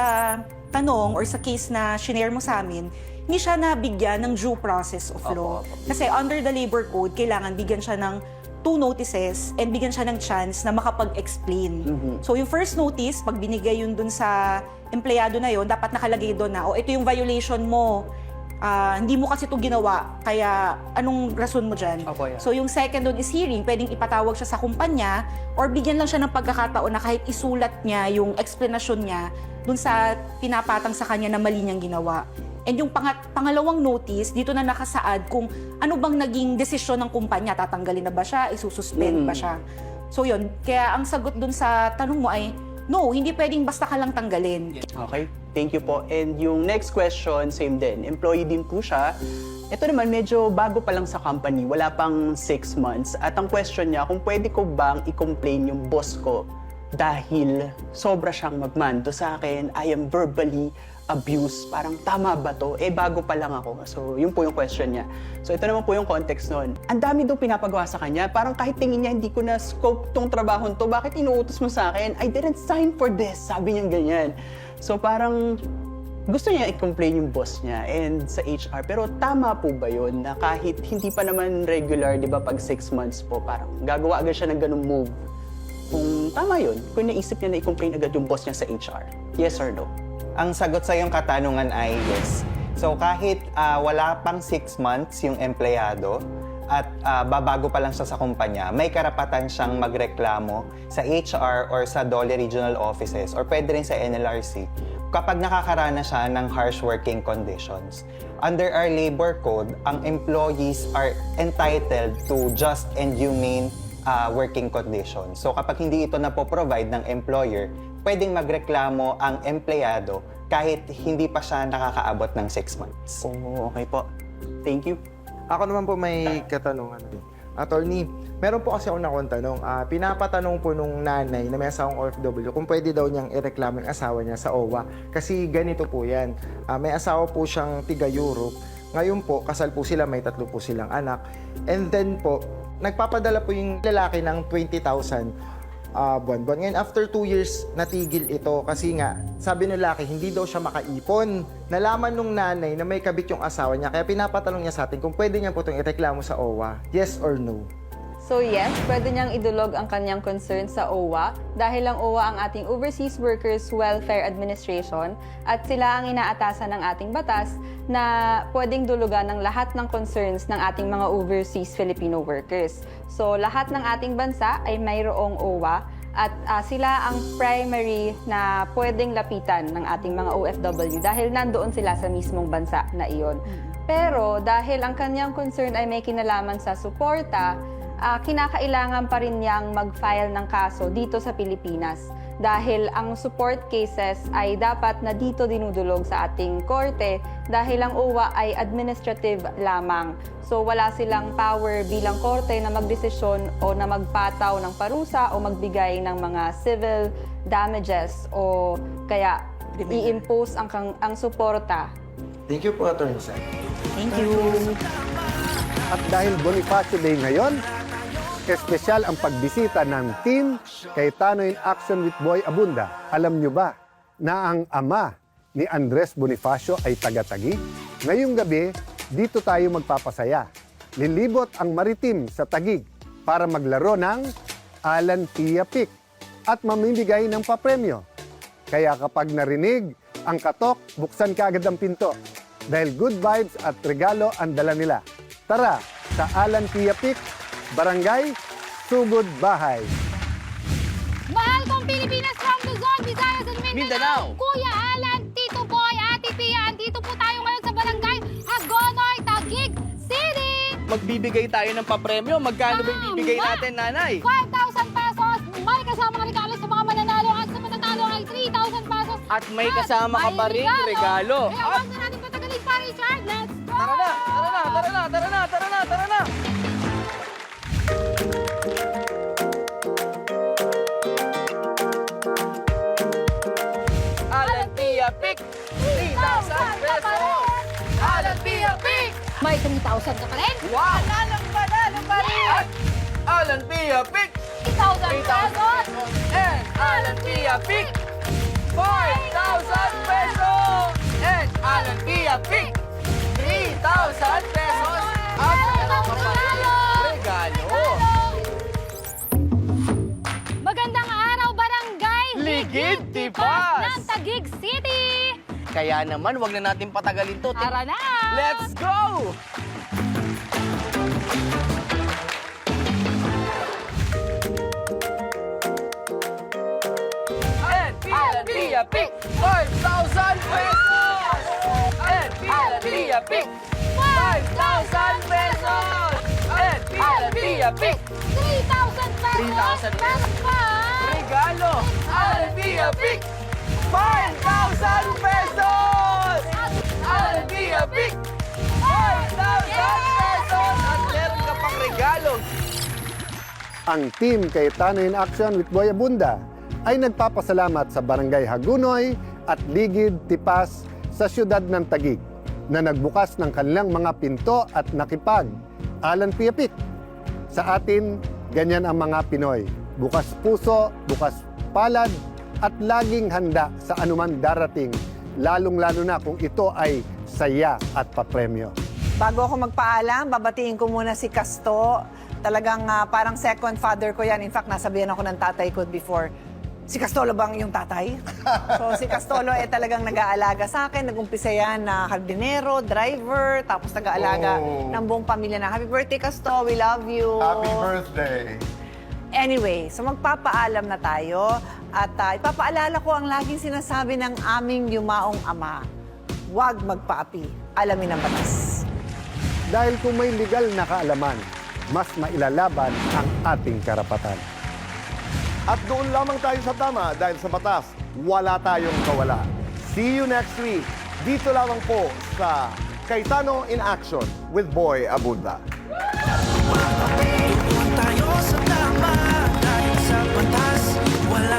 tanong or sa case na shinare mo sa amin, hindi siya nabigyan ng due process of law. Kasi under the labor code, kailangan bigyan siya ng 2 notices and bigyan siya ng chance na makapag-explain. So yung first notice, pag binigay yun dun sa empleyado na yun, dapat nakalagay doon na, ito yung violation mo, hindi mo kasi ito ginawa, kaya anong rason mo dyan? So yung second doon is hearing, pwedeng ipatawag siya sa kumpanya or bigyan lang siya ng pagkakataon na kahit isulat niya yung explanation niya dun sa pinapatang sa kanya na mali niyang ginawa. And yung pangalawang notice, dito na nakasaad kung ano bang naging desisyon ng kumpanya. Tatanggalin na ba siya? Isususpend ba siya? So yun, kaya ang sagot dun sa tanong mo ay, no, hindi pwedeng basta ka lang tanggalin. Okay, thank you po. And yung next question, same din. Employee din po siya. Ito naman, medyo bago pa lang sa company. Wala pang 6 months. At ang question niya, kung pwede ko bang i-complain yung boss ko dahil sobra siyang magmando sa akin, I am verbally abuse, parang tama ba to? Bago pa lang ako. So, yun po yung question niya. So, ito naman po yung context nun. Ang dami daw pinapagawa sa kanya. Parang kahit tingin niya, hindi ko na scope tong trabaho to. Bakit inuutos mo sa akin? I didn't sign for this. Sabi niya ganyan. So, parang gusto niya i-complain yung boss niya and sa HR. Pero tama po ba yun na kahit hindi pa naman regular, di ba, pag 6 months po, parang gagawa agad siya ng ganung move? Kung tama yun, kung naisip niya na i-complain agad yung boss niya sa HR. Yes or no? Ang sagot sa iyong katanungan ay yes. So kahit wala pang 6 months yung empleyado at babago pa lang siya sa kumpanya, may karapatan siyang magreklamo sa HR or sa DOLE regional offices or pwede rin sa NLRC kapag nakakaranas siya ng harsh working conditions. Under our labor code, ang employees are entitled to just and humane working conditions. So kapag hindi ito na-provide ng employer, pwedeng magreklamo ang empleyado kahit hindi pa siya nakakaabot ng 6 months. Oh, okay po. Thank you. Ako naman po may katanungan. Attorney, meron po kasi ako nakong tanong. Pinapatanong po nung nanay na may asawang OFW kung pwede daw niyang ireklamo yung asawa niya sa OWA. Kasi ganito po yan. May asawa po siyang tiga-Europe. Ngayon po, kasal po sila, may 3 po silang anak. And then po, nagpapadala po yung lalaki ng 20,000 buwan-buwan. Ngayon, after 2 years, natigil ito kasi nga, sabi ng lalaki, hindi daw siya makaipon. Nalaman nung nanay na may kabit yung asawa niya, kaya pinapatanong niya sa atin kung pwede niya po itong ireklamo sa OWA. Yes or no? So yes, pwede niyang idulog ang kanyang concern sa OWA dahil ang OWA ang ating Overseas Workers Welfare Administration at sila ang inaatasan ng ating batas na pwedeng dulugan ng lahat ng concerns ng ating mga overseas Filipino workers. So lahat ng ating bansa ay mayroong OWA at sila ang primary na pwedeng lapitan ng ating mga OFW dahil nandoon sila sa mismong bansa na iyon. Pero dahil ang kanyang concern ay may kinalaman sa suporta, kinakailangan pa rin niyang mag-file ng kaso dito sa Pilipinas dahil ang support cases ay dapat na dito dinudulog sa ating korte dahil ang OWA ay administrative lamang. So wala silang power bilang korte na magdesisyon o na magpataw ng parusa o magbigay ng mga civil damages o kaya i-impose ang suporta. Thank you po, Attorney Sen. Thank you. At dahil Bonifacio Day ngayon, espesyal ang pagbisita ng team Cayetano in Action with Boy Abunda. Alam nyo ba na ang ama ni Andres Bonifacio ay taga-Taguig? Ngayong gabi, dito tayo magpapasaya. Lilibot ang maritim sa Taguig para maglaro ng Alan Pia Pick at mamimigay ng papremyo. Kaya kapag narinig ang katok, buksan ka agad ang pinto dahil good vibes at regalo ang dala nila. Tara sa Alan Pia Pick, Barangay Sugod Bahay. Mahal kong Pilipinas from Luzon, Visayas at Mindanao. Kuya Alan, Tito Boy, Ate Pia, andito po tayo ngayon sa Barangay Hagonoy, Taguig City. Magbibigay tayo ng papremyo. Magkano ba ibibigay natin, nanay? 5,000 pesos. May kasama regalo sa mga mananalo at sa matatalo ay 3,000 pesos. At may kasama ka pa rin regalo. Kaya huwag na natin patagalin pa, Richard. Let's go! Tara na, tara na, tara na, tara na, tara na, tara na. Alan Pia Pick, 3,000 pesos. Alan Pia Pick. May 3,000 ka pa rin? Wow! Panalo pa rin! Alan Pia Pick, 3,000 pesos. And Alan Pia Pick, 5,000 pesos. And Alan Pia Pick, 3,000 pesos. At meron ka pa rin regalo. Magandang araw, Barangay Ligid Tipas ng Taguig City. Kaya naman, wag na natin patagalin to. Tara na! Let's go! And Alan Pia Pick, 5,000 pesos! And Alan Pia Pick, 5,000 pesos! And Alan Pia Pick, 3,000 pesos. 3,000 Meron pa. regalo! Alan Pia Pick, 5,000 pesos! Alan Pia Pick, 5,000 pesos! At meron ka pang regalo! Ang team Cayetano in Action with Boy Abunda ay nagpapasalamat sa Barangay Hagunoy at Ligid Tipas sa siyudad ng Taguig na nagbukas ng kanilang mga pinto at nakipag Alan Pia Pick. Sa atin, ganyan ang mga Pinoy. Bukas puso, bukas palad, at laging handa sa anuman darating, lalong-lalo na kung ito ay saya at papremyo. Bago ako magpaalam, babatiin ko muna si Casto. Talagang parang second father ko yan. In fact, nasabihan ako ng tatay ko before, si Castolo bang yung tatay? So si Castolo talagang nag-aalaga sa akin. Nag-umpisa yan na hardinero, driver, tapos nag-aalaga ng buong pamilya na. Happy birthday, Casto. We love you. Happy birthday! Anyway, so magpapaalam na tayo at ipapaalala ko ang laging sinasabi ng aming yumaong ama. Huwag magpaapi. Alamin ang batas. Dahil kung may legal na kaalaman, mas mailalaban ang ating karapatan. At doon lamang tayo sa tama dahil sa batas, wala tayong kawala. See you next week. Dito lamang po sa Cayetano in Action with Boy Abunda.